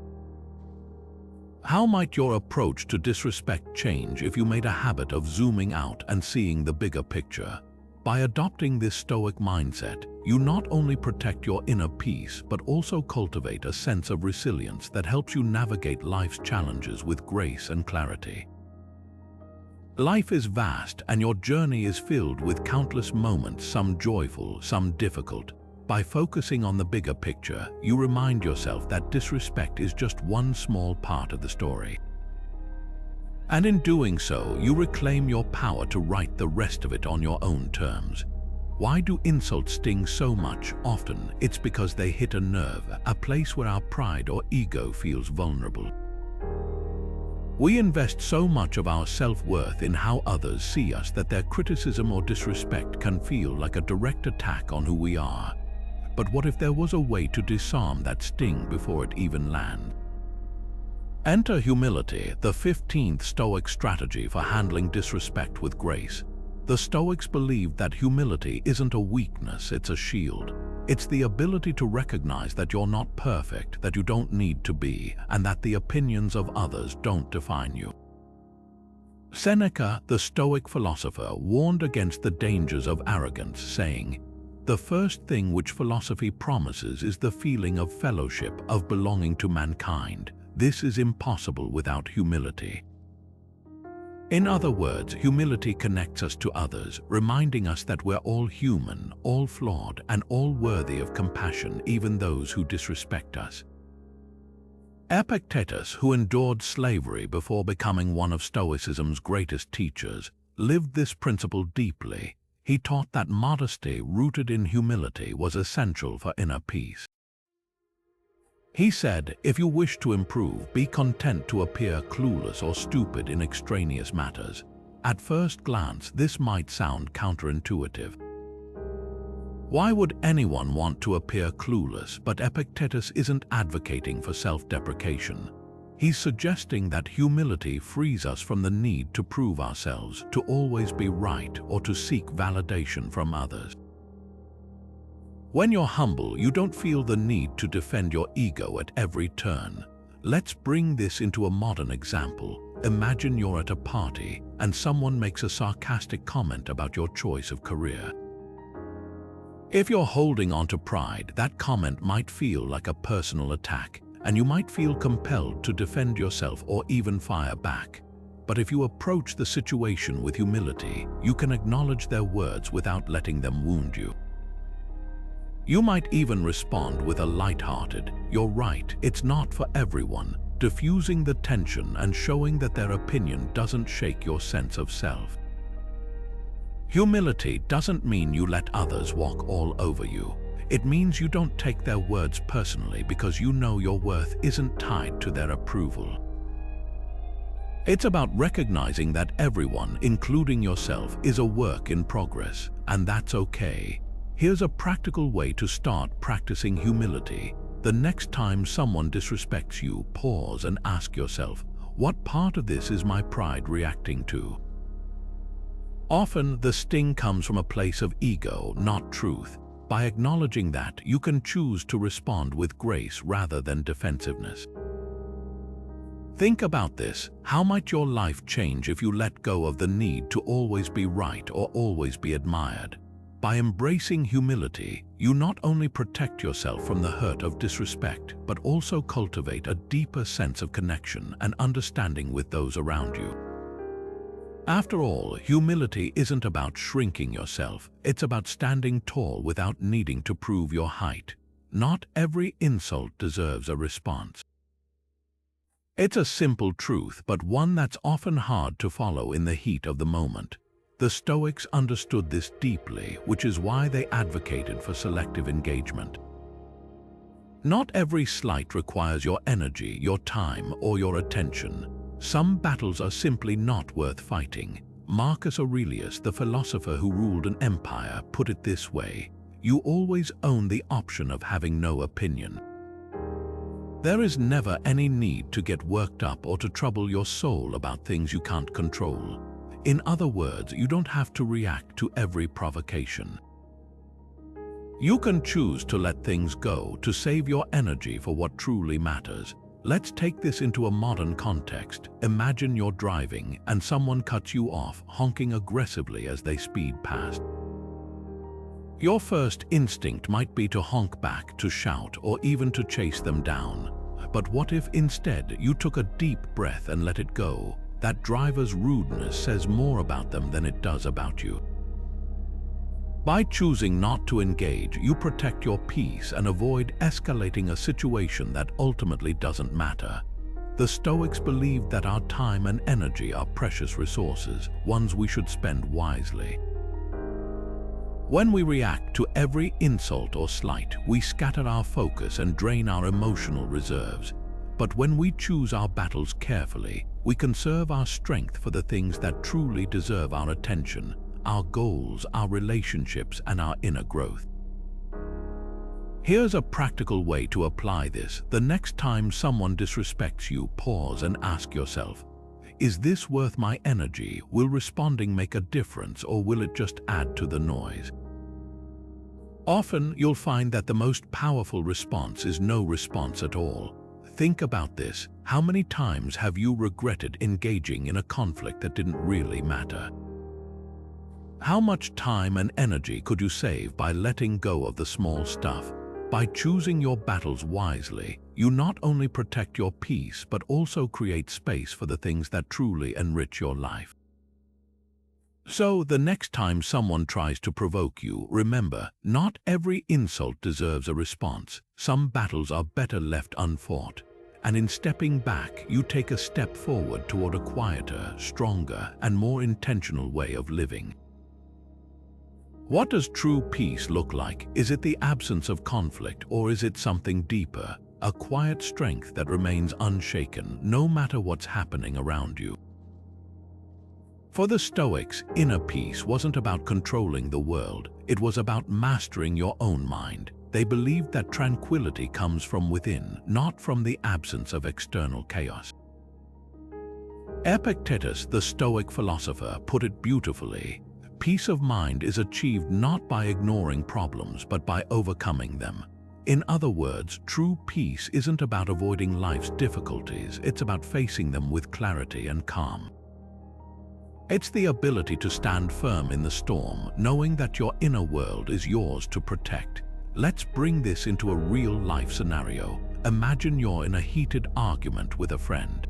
How might your approach to disrespect change if you made a habit of zooming out and seeing the bigger picture? By adopting this Stoic mindset, you not only protect your inner peace, but also cultivate a sense of resilience that helps you navigate life's challenges with grace and clarity. Life is vast, and your journey is filled with countless moments, some joyful, some difficult. By focusing on the bigger picture, you remind yourself that disrespect is just one small part of the story. And in doing so, you reclaim your power to write the rest of it on your own terms. Why do insults sting so much? Often, it's because they hit a nerve, a place where our pride or ego feels vulnerable. We invest so much of our self-worth in how others see us that their criticism or disrespect can feel like a direct attack on who we are. But what if there was a way to disarm that sting before it even lands? Enter humility, the 15th Stoic strategy for handling disrespect with grace. The Stoics believed that humility isn't a weakness, it's a shield. It's the ability to recognize that you're not perfect, that you don't need to be, and that the opinions of others don't define you. Seneca, the Stoic philosopher, warned against the dangers of arrogance, saying, "The first thing which philosophy promises is the feeling of fellowship, of belonging to mankind. This is impossible without humility. In other words, humility connects us to others, reminding us that we're all human, all flawed, and all worthy of compassion, even those who disrespect us. Epictetus, who endured slavery before becoming one of Stoicism's greatest teachers, lived this principle deeply. He taught that modesty rooted in humility was essential for inner peace. He said, "If you wish to improve, be content to appear clueless or stupid in extraneous matters." At first glance, this might sound counterintuitive. Why would anyone want to appear clueless? But Epictetus isn't advocating for self-deprecation. He's suggesting that humility frees us from the need to prove ourselves, to always be right, or to seek validation from others. When you're humble, you don't feel the need to defend your ego at every turn. Let's bring this into a modern example. Imagine you're at a party and someone makes a sarcastic comment about your choice of career. If you're holding on to pride, that comment might feel like a personal attack, and you might feel compelled to defend yourself or even fire back. But if you approach the situation with humility, you can acknowledge their words without letting them wound you. You might even respond with a light-hearted, "You're right, it's not for everyone," diffusing the tension and showing that their opinion doesn't shake your sense of self. Humility doesn't mean you let others walk all over you. It means you don't take their words personally because you know your worth isn't tied to their approval. It's about recognizing that everyone, including yourself, is a work in progress, and that's okay. Here's a practical way to start practicing humility. The next time someone disrespects you, pause and ask yourself, what part of this is my pride reacting to? Often, the sting comes from a place of ego, not truth. By acknowledging that, you can choose to respond with grace rather than defensiveness. Think about this. How might your life change if you let go of the need to always be right or always be admired? By embracing humility, you not only protect yourself from the hurt of disrespect, but also cultivate a deeper sense of connection and understanding with those around you. After all, humility isn't about shrinking yourself, it's about standing tall without needing to prove your height. Not every insult deserves a response. It's a simple truth, but one that's often hard to follow in the heat of the moment. The Stoics understood this deeply, which is why they advocated for selective engagement. Not every slight requires your energy, your time, or your attention. Some battles are simply not worth fighting. Marcus Aurelius, the philosopher who ruled an empire, put it this way: "You always own the option of having no opinion." There is never any need to get worked up or to trouble your soul about things you can't control. In other words, you don't have to react to every provocation. You can choose to let things go, to save your energy for what truly matters. Let's take this into a modern context. Imagine you're driving and someone cuts you off, honking aggressively as they speed past. Your first instinct might be to honk back, to shout, or even to chase them down. But what if instead you took a deep breath and let it go? That driver's rudeness says more about them than it does about you. By choosing not to engage, you protect your peace and avoid escalating a situation that ultimately doesn't matter. The Stoics believed that our time and energy are precious resources, ones we should spend wisely. When we react to every insult or slight, we scatter our focus and drain our emotional reserves. But when we choose our battles carefully, we conserve our strength for the things that truly deserve our attention: our goals, our relationships, and our inner growth. Here's a practical way to apply this. The next time someone disrespects you, pause and ask yourself, is this worth my energy? Will responding make a difference, or will it just add to the noise? Often, you'll find that the most powerful response is no response at all. Think about this. How many times have you regretted engaging in a conflict that didn't really matter? How much time and energy could you save by letting go of the small stuff? By choosing your battles wisely, you not only protect your peace but also create space for the things that truly enrich your life. So, the next time someone tries to provoke you, remember, not every insult deserves a response. Some battles are better left unfought. And in stepping back, you take a step forward toward a quieter, stronger, and more intentional way of living. What does true peace look like? Is it the absence of conflict, or is it something deeper? A quiet strength that remains unshaken, no matter what's happening around you. For the Stoics, inner peace wasn't about controlling the world, it was about mastering your own mind. They believed that tranquility comes from within, not from the absence of external chaos. Epictetus, the Stoic philosopher, put it beautifully. Peace of mind is achieved not by ignoring problems, but by overcoming them. In other words, true peace isn't about avoiding life's difficulties, it's about facing them with clarity and calm. It's the ability to stand firm in the storm, knowing that your inner world is yours to protect. Let's bring this into a real-life scenario. Imagine you're in a heated argument with a friend.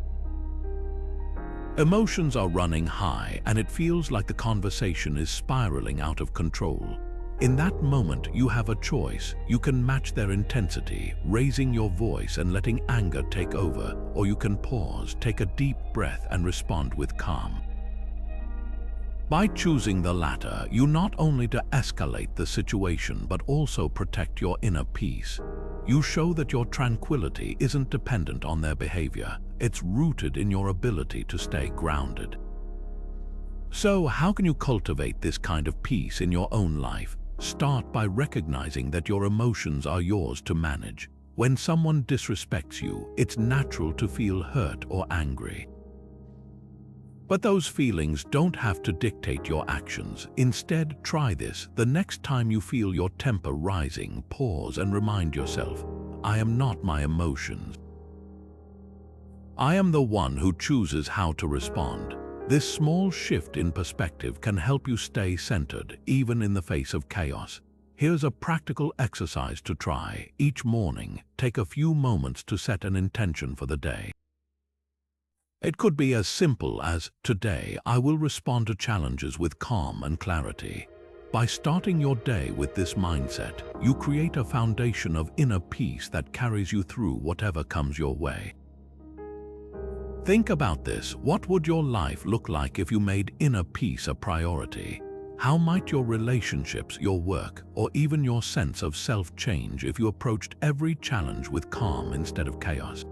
Emotions are running high, and it feels like the conversation is spiraling out of control. In that moment, you have a choice. You can match their intensity, raising your voice and letting anger take over, or you can pause, take a deep breath, and respond with calm. By choosing the latter, you not only de-escalate the situation but also protect your inner peace. You show that your tranquility isn't dependent on their behavior. It's rooted in your ability to stay grounded. So, how can you cultivate this kind of peace in your own life? Start by recognizing that your emotions are yours to manage. When someone disrespects you, it's natural to feel hurt or angry. But those feelings don't have to dictate your actions. Instead, try this. The next time you feel your temper rising, pause and remind yourself, I am not my emotions. I am the one who chooses how to respond. This small shift in perspective can help you stay centered, even in the face of chaos. Here's a practical exercise to try. Each morning, take a few moments to set an intention for the day. It could be as simple as, today I will respond to challenges with calm and clarity. By starting your day with this mindset, you create a foundation of inner peace that carries you through whatever comes your way. Think about this. What would your life look like if you made inner peace a priority? How might your relationships, your work, or even your sense of self change if you approached every challenge with calm instead of chaos?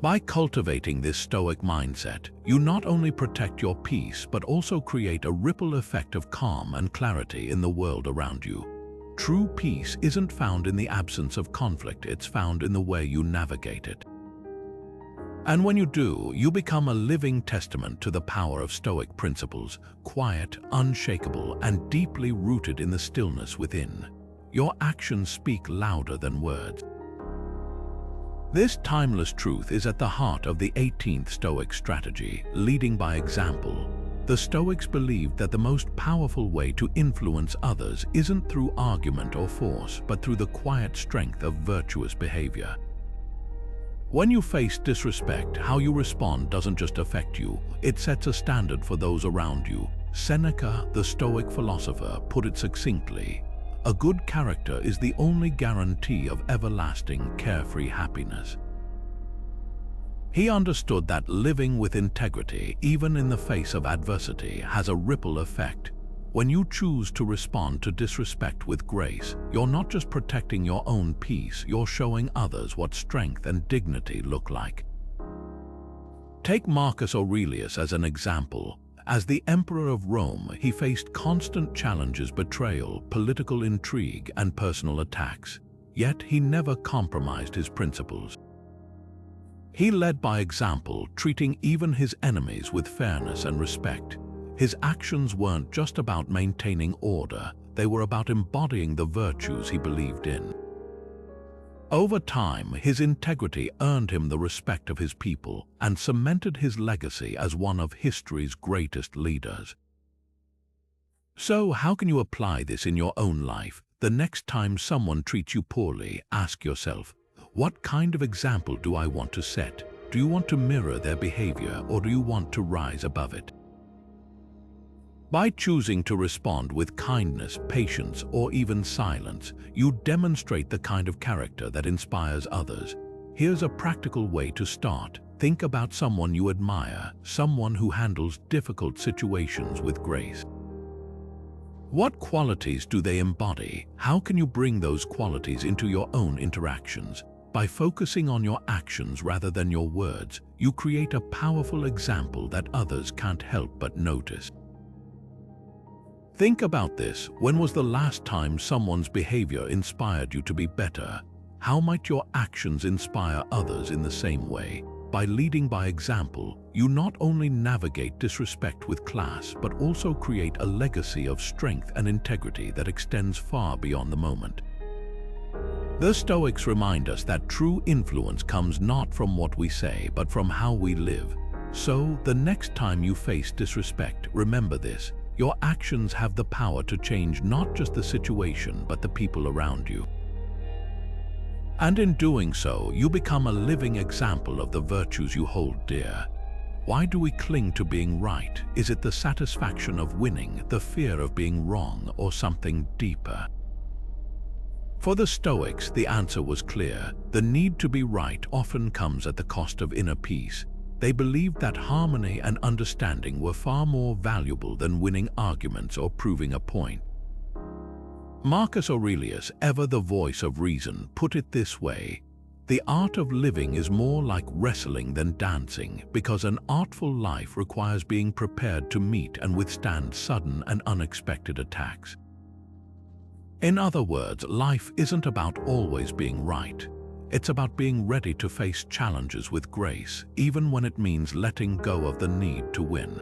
By cultivating this Stoic mindset, you not only protect your peace but also create a ripple effect of calm and clarity in the world around you. True peace isn't found in the absence of conflict, it's found in the way you navigate it. And when you do, you become a living testament to the power of Stoic principles, quiet, unshakable, and deeply rooted in the stillness within. Your actions speak louder than words. This timeless truth is at the heart of the 18th Stoic strategy, leading by example. The Stoics believed that the most powerful way to influence others isn't through argument or force, but through the quiet strength of virtuous behavior. When you face disrespect, how you respond doesn't just affect you, it sets a standard for those around you. Seneca, the Stoic philosopher, put it succinctly, a good character is the only guarantee of everlasting, carefree happiness. He understood that living with integrity, even in the face of adversity, has a ripple effect. When you choose to respond to disrespect with grace, you're not just protecting your own peace, you're showing others what strength and dignity look like. Take Marcus Aurelius as an example. As the Emperor of Rome, he faced constant challenges, betrayal, political intrigue, and personal attacks. Yet he never compromised his principles. He led by example, treating even his enemies with fairness and respect. His actions weren't just about maintaining order, they were about embodying the virtues he believed in. Over time, his integrity earned him the respect of his people and cemented his legacy as one of history's greatest leaders. So, how can you apply this in your own life? the next time someone treats you poorly, ask yourself, what kind of example do I want to set? Do you want to mirror their behavior, or do you want to rise above it? By choosing to respond with kindness, patience, or even silence, you demonstrate the kind of character that inspires others. Here's a practical way to start. Think about someone you admire, someone who handles difficult situations with grace. What qualities do they embody? How can you bring those qualities into your own interactions? By focusing on your actions rather than your words, you create a powerful example that others can't help but notice. Think about this. When was the last time someone's behavior inspired you to be better? How might your actions inspire others in the same way? By leading by example, you not only navigate disrespect with class, but also create a legacy of strength and integrity that extends far beyond the moment. The Stoics remind us that true influence comes not from what we say, but from how we live. So, the next time you face disrespect, remember this: your actions have the power to change not just the situation, but the people around you. And in doing so, you become a living example of the virtues you hold dear. Why do we cling to being right? Is it the satisfaction of winning, the fear of being wrong, or something deeper? For the Stoics, the answer was clear. The need to be right often comes at the cost of inner peace. They believed that harmony and understanding were far more valuable than winning arguments or proving a point. Marcus Aurelius, ever the voice of reason, put it this way: the art of living is more like wrestling than dancing, because an artful life requires being prepared to meet and withstand sudden and unexpected attacks. In other words, life isn't about always being right. It's about being ready to face challenges with grace, even when it means letting go of the need to win.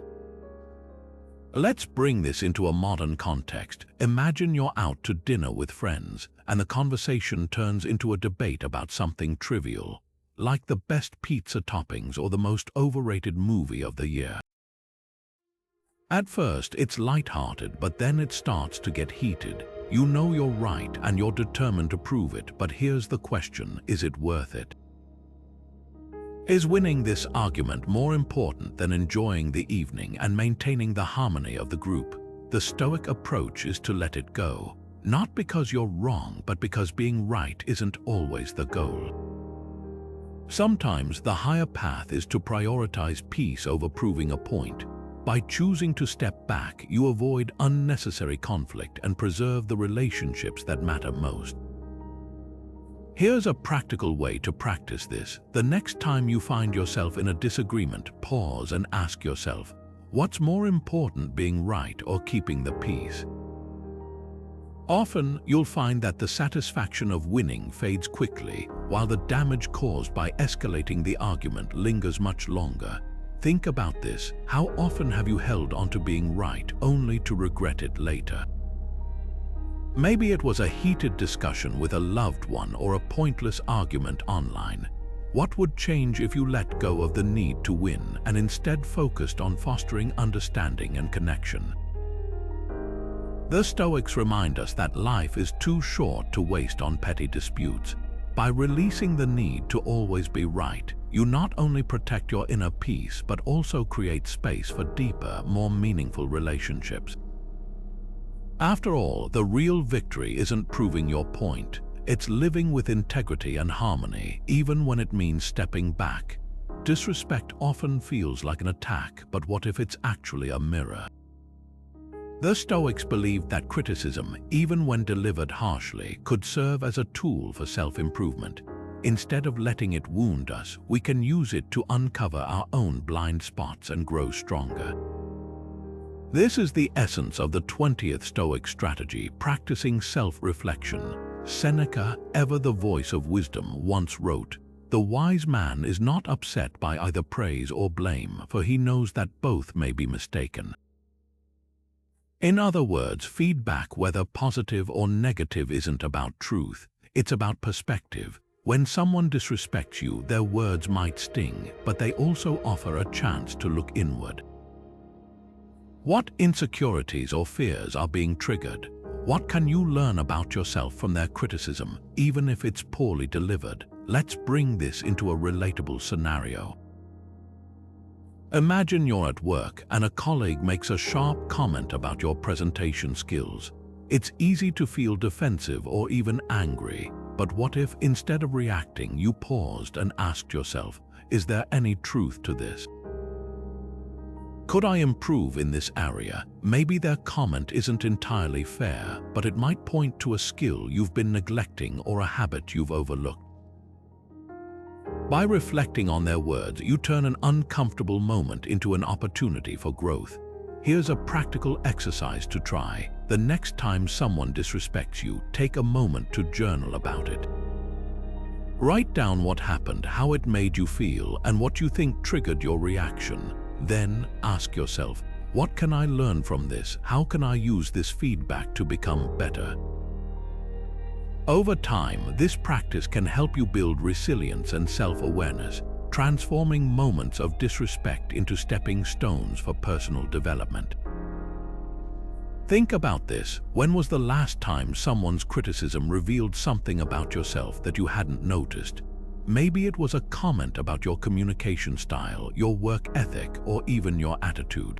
Let's bring this into a modern context. Imagine you're out to dinner with friends, and the conversation turns into a debate about something trivial, like the best pizza toppings or the most overrated movie of the year. At first, it's lighthearted, but then it starts to get heated. You know you're right and you're determined to prove it, but here's the question: is it worth it? Is winning this argument more important than enjoying the evening and maintaining the harmony of the group? The Stoic approach is to let it go, not because you're wrong, but because being right isn't always the goal. Sometimes the higher path is to prioritize peace over proving a point. By choosing to step back, you avoid unnecessary conflict and preserve the relationships that matter most. Here's a practical way to practice this. The next time you find yourself in a disagreement, pause and ask yourself, what's more important, being right or keeping the peace? Often, you'll find that the satisfaction of winning fades quickly, while the damage caused by escalating the argument lingers much longer. Think about this. How often have you held on to being right only to regret it later? Maybe it was a heated discussion with a loved one or a pointless argument online. What would change if you let go of the need to win and instead focused on fostering understanding and connection? The Stoics remind us that life is too short to waste on petty disputes. By releasing the need to always be right, you not only protect your inner peace, but also create space for deeper, more meaningful relationships. After all, the real victory isn't proving your point. It's living with integrity and harmony, even when it means stepping back. Disrespect often feels like an attack, but what if it's actually a mirror? The Stoics believed that criticism, even when delivered harshly, could serve as a tool for self-improvement. Instead of letting it wound us, we can use it to uncover our own blind spots and grow stronger. This is the essence of the 20th Stoic strategy: practicing self-reflection. Seneca, ever the voice of wisdom, once wrote, "The wise man is not upset by either praise or blame, for he knows that both may be mistaken." In other words, feedback, whether positive or negative, isn't about truth. It's about perspective. When someone disrespects you, their words might sting, but they also offer a chance to look inward. What insecurities or fears are being triggered? What can you learn about yourself from their criticism, even if it's poorly delivered? Let's bring this into a relatable scenario. Imagine you're at work and a colleague makes a sharp comment about your presentation skills. It's easy to feel defensive or even angry, but what if instead of reacting, you paused and asked yourself, is there any truth to this? Could I improve in this area? Maybe their comment isn't entirely fair, but it might point to a skill you've been neglecting or a habit you've overlooked. By reflecting on their words, you turn an uncomfortable moment into an opportunity for growth. Here's a practical exercise to try. The next time someone disrespects you, take a moment to journal about it. Write down what happened, how it made you feel, and what you think triggered your reaction. Then ask yourself, what can I learn from this? How can I use this feedback to become better? Over time, this practice can help you build resilience and self-awareness, transforming moments of disrespect into stepping stones for personal development. Think about this. When was the last time someone's criticism revealed something about yourself that you hadn't noticed? Maybe it was a comment about your communication style, your work ethic, or even your attitude.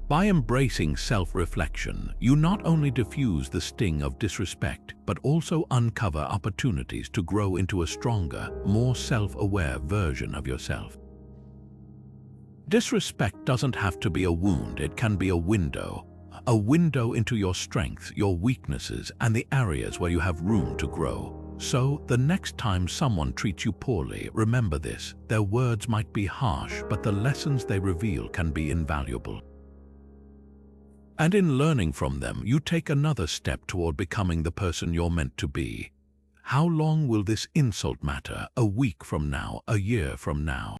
By embracing self-reflection, you not only diffuse the sting of disrespect, but also uncover opportunities to grow into a stronger, more self-aware version of yourself. Disrespect doesn't have to be a wound, it can be a window into your strengths, your weaknesses, and the areas where you have room to grow. So, the next time someone treats you poorly, remember this: their words might be harsh, but the lessons they reveal can be invaluable. And in learning from them, you take another step toward becoming the person you're meant to be. How long will this insult matter? A week from now, a year from now?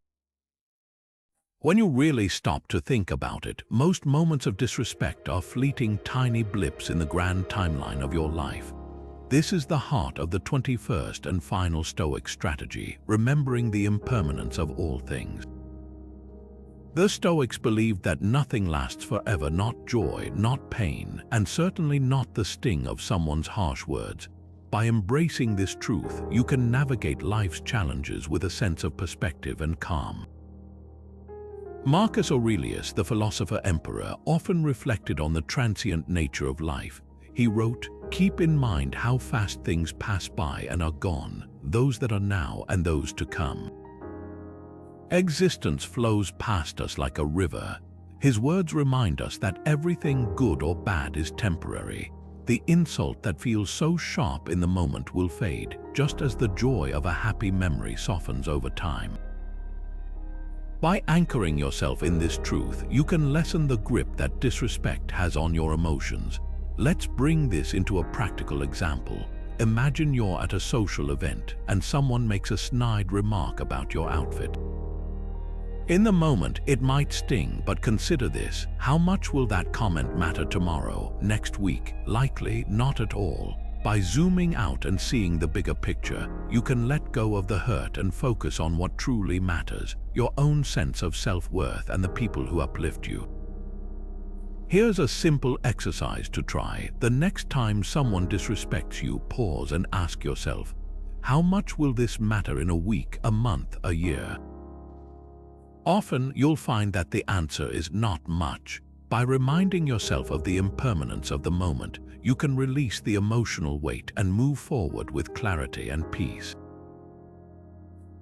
When you really stop to think about it, most moments of disrespect are fleeting, tiny blips in the grand timeline of your life. This is the heart of the 21st and final Stoic strategy, remembering the impermanence of all things. The Stoics believed that nothing lasts forever, not joy, not pain, and certainly not the sting of someone's harsh words. By embracing this truth, you can navigate life's challenges with a sense of perspective and calm. Marcus Aurelius, the philosopher-emperor, often reflected on the transient nature of life. He wrote, "Keep in mind how fast things pass by and are gone, those that are now and those to come. Existence flows past us like a river." His words remind us that everything good or bad is temporary. The insult that feels so sharp in the moment will fade, just as the joy of a happy memory softens over time. By anchoring yourself in this truth, you can lessen the grip that disrespect has on your emotions. Let's bring this into a practical example. Imagine you're at a social event and someone makes a snide remark about your outfit. In the moment, it might sting, but consider this: how much will that comment matter tomorrow, next week? Likely not at all. By zooming out and seeing the bigger picture, you can let go of the hurt and focus on what truly matters: your own sense of self-worth and the people who uplift you. Here's a simple exercise to try. The next time someone disrespects you, pause and ask yourself, how much will this matter in a week, a month, a year? Often, you'll find that the answer is not much. By reminding yourself of the impermanence of the moment, you can release the emotional weight and move forward with clarity and peace.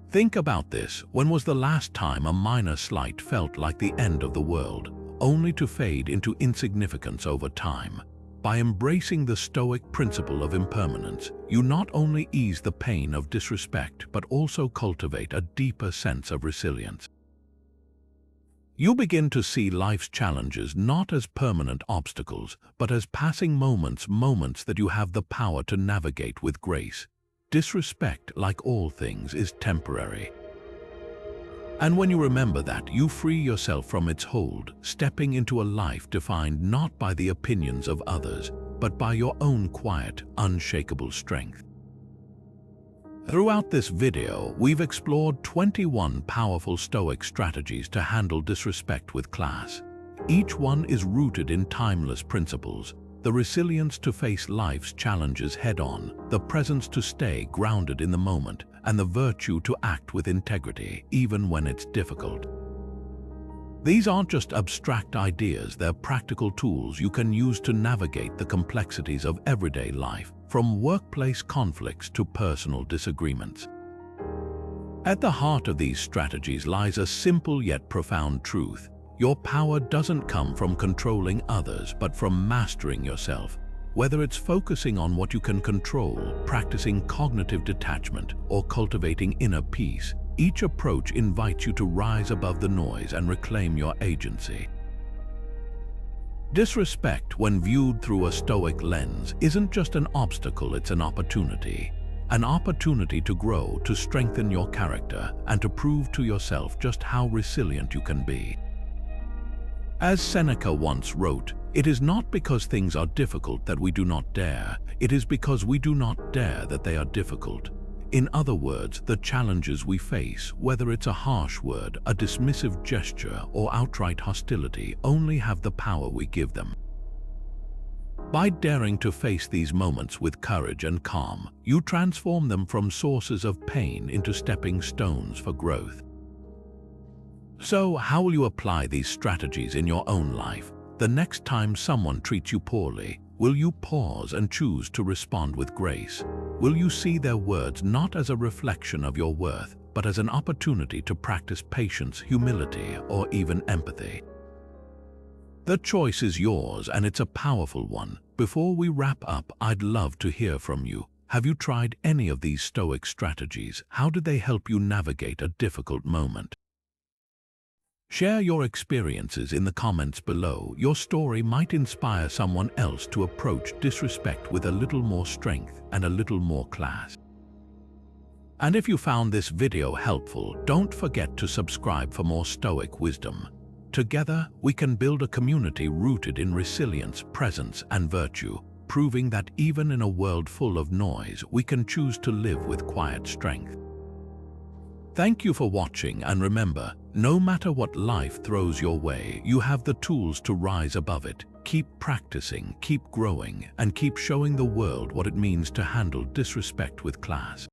Think about this. When was the last time a minor slight felt like the end of the world, only to fade into insignificance over time? By embracing the Stoic principle of impermanence, you not only ease the pain of disrespect, but also cultivate a deeper sense of resilience. You begin to see life's challenges not as permanent obstacles, but as passing moments that you have the power to navigate with grace. Disrespect, like all things, is temporary. And when you remember that, you free yourself from its hold, stepping into a life defined not by the opinions of others, but by your own quiet, unshakable strength. Throughout this video, we've explored 21 powerful Stoic strategies to handle disrespect with class. Each one is rooted in timeless principles. the resilience to face life's challenges head-on, the presence to stay grounded in the moment, and the virtue to act with integrity, even when it's difficult. These aren't just abstract ideas, they're practical tools you can use to navigate the complexities of everyday life, from workplace conflicts to personal disagreements. At the heart of these strategies lies a simple yet profound truth. Your power doesn't come from controlling others, but from mastering yourself. Whether it's focusing on what you can control, practicing cognitive detachment, or cultivating inner peace, each approach invites you to rise above the noise and reclaim your agency. Disrespect, when viewed through a Stoic lens, isn't just an obstacle, it's an opportunity. An opportunity to grow, to strengthen your character, and to prove to yourself just how resilient you can be. As Seneca once wrote, "It is not because things are difficult that we do not dare, it is because we do not dare that they are difficult." In other words, the challenges we face, whether it's a harsh word, a dismissive gesture, or outright hostility, only have the power we give them. By daring to face these moments with courage and calm, you transform them from sources of pain into stepping stones for growth. So, how will you apply these strategies in your own life? The next time someone treats you poorly, will you pause and choose to respond with grace? Will you see their words not as a reflection of your worth, but as an opportunity to practice patience, humility, or even empathy? The choice is yours, and it's a powerful one. Before we wrap up, I'd love to hear from you. Have you tried any of these Stoic strategies? How did they help you navigate a difficult moment? Share your experiences in the comments below. Your story might inspire someone else to approach disrespect with a little more strength and a little more class. And if you found this video helpful, don't forget to subscribe for more Stoic wisdom. Together, we can build a community rooted in resilience, presence, and virtue, proving that even in a world full of noise, we can choose to live with quiet strength. Thank you for watching, and remember, no matter what life throws your way, you have the tools to rise above it. Keep practicing, keep growing, and keep showing the world what it means to handle disrespect with class.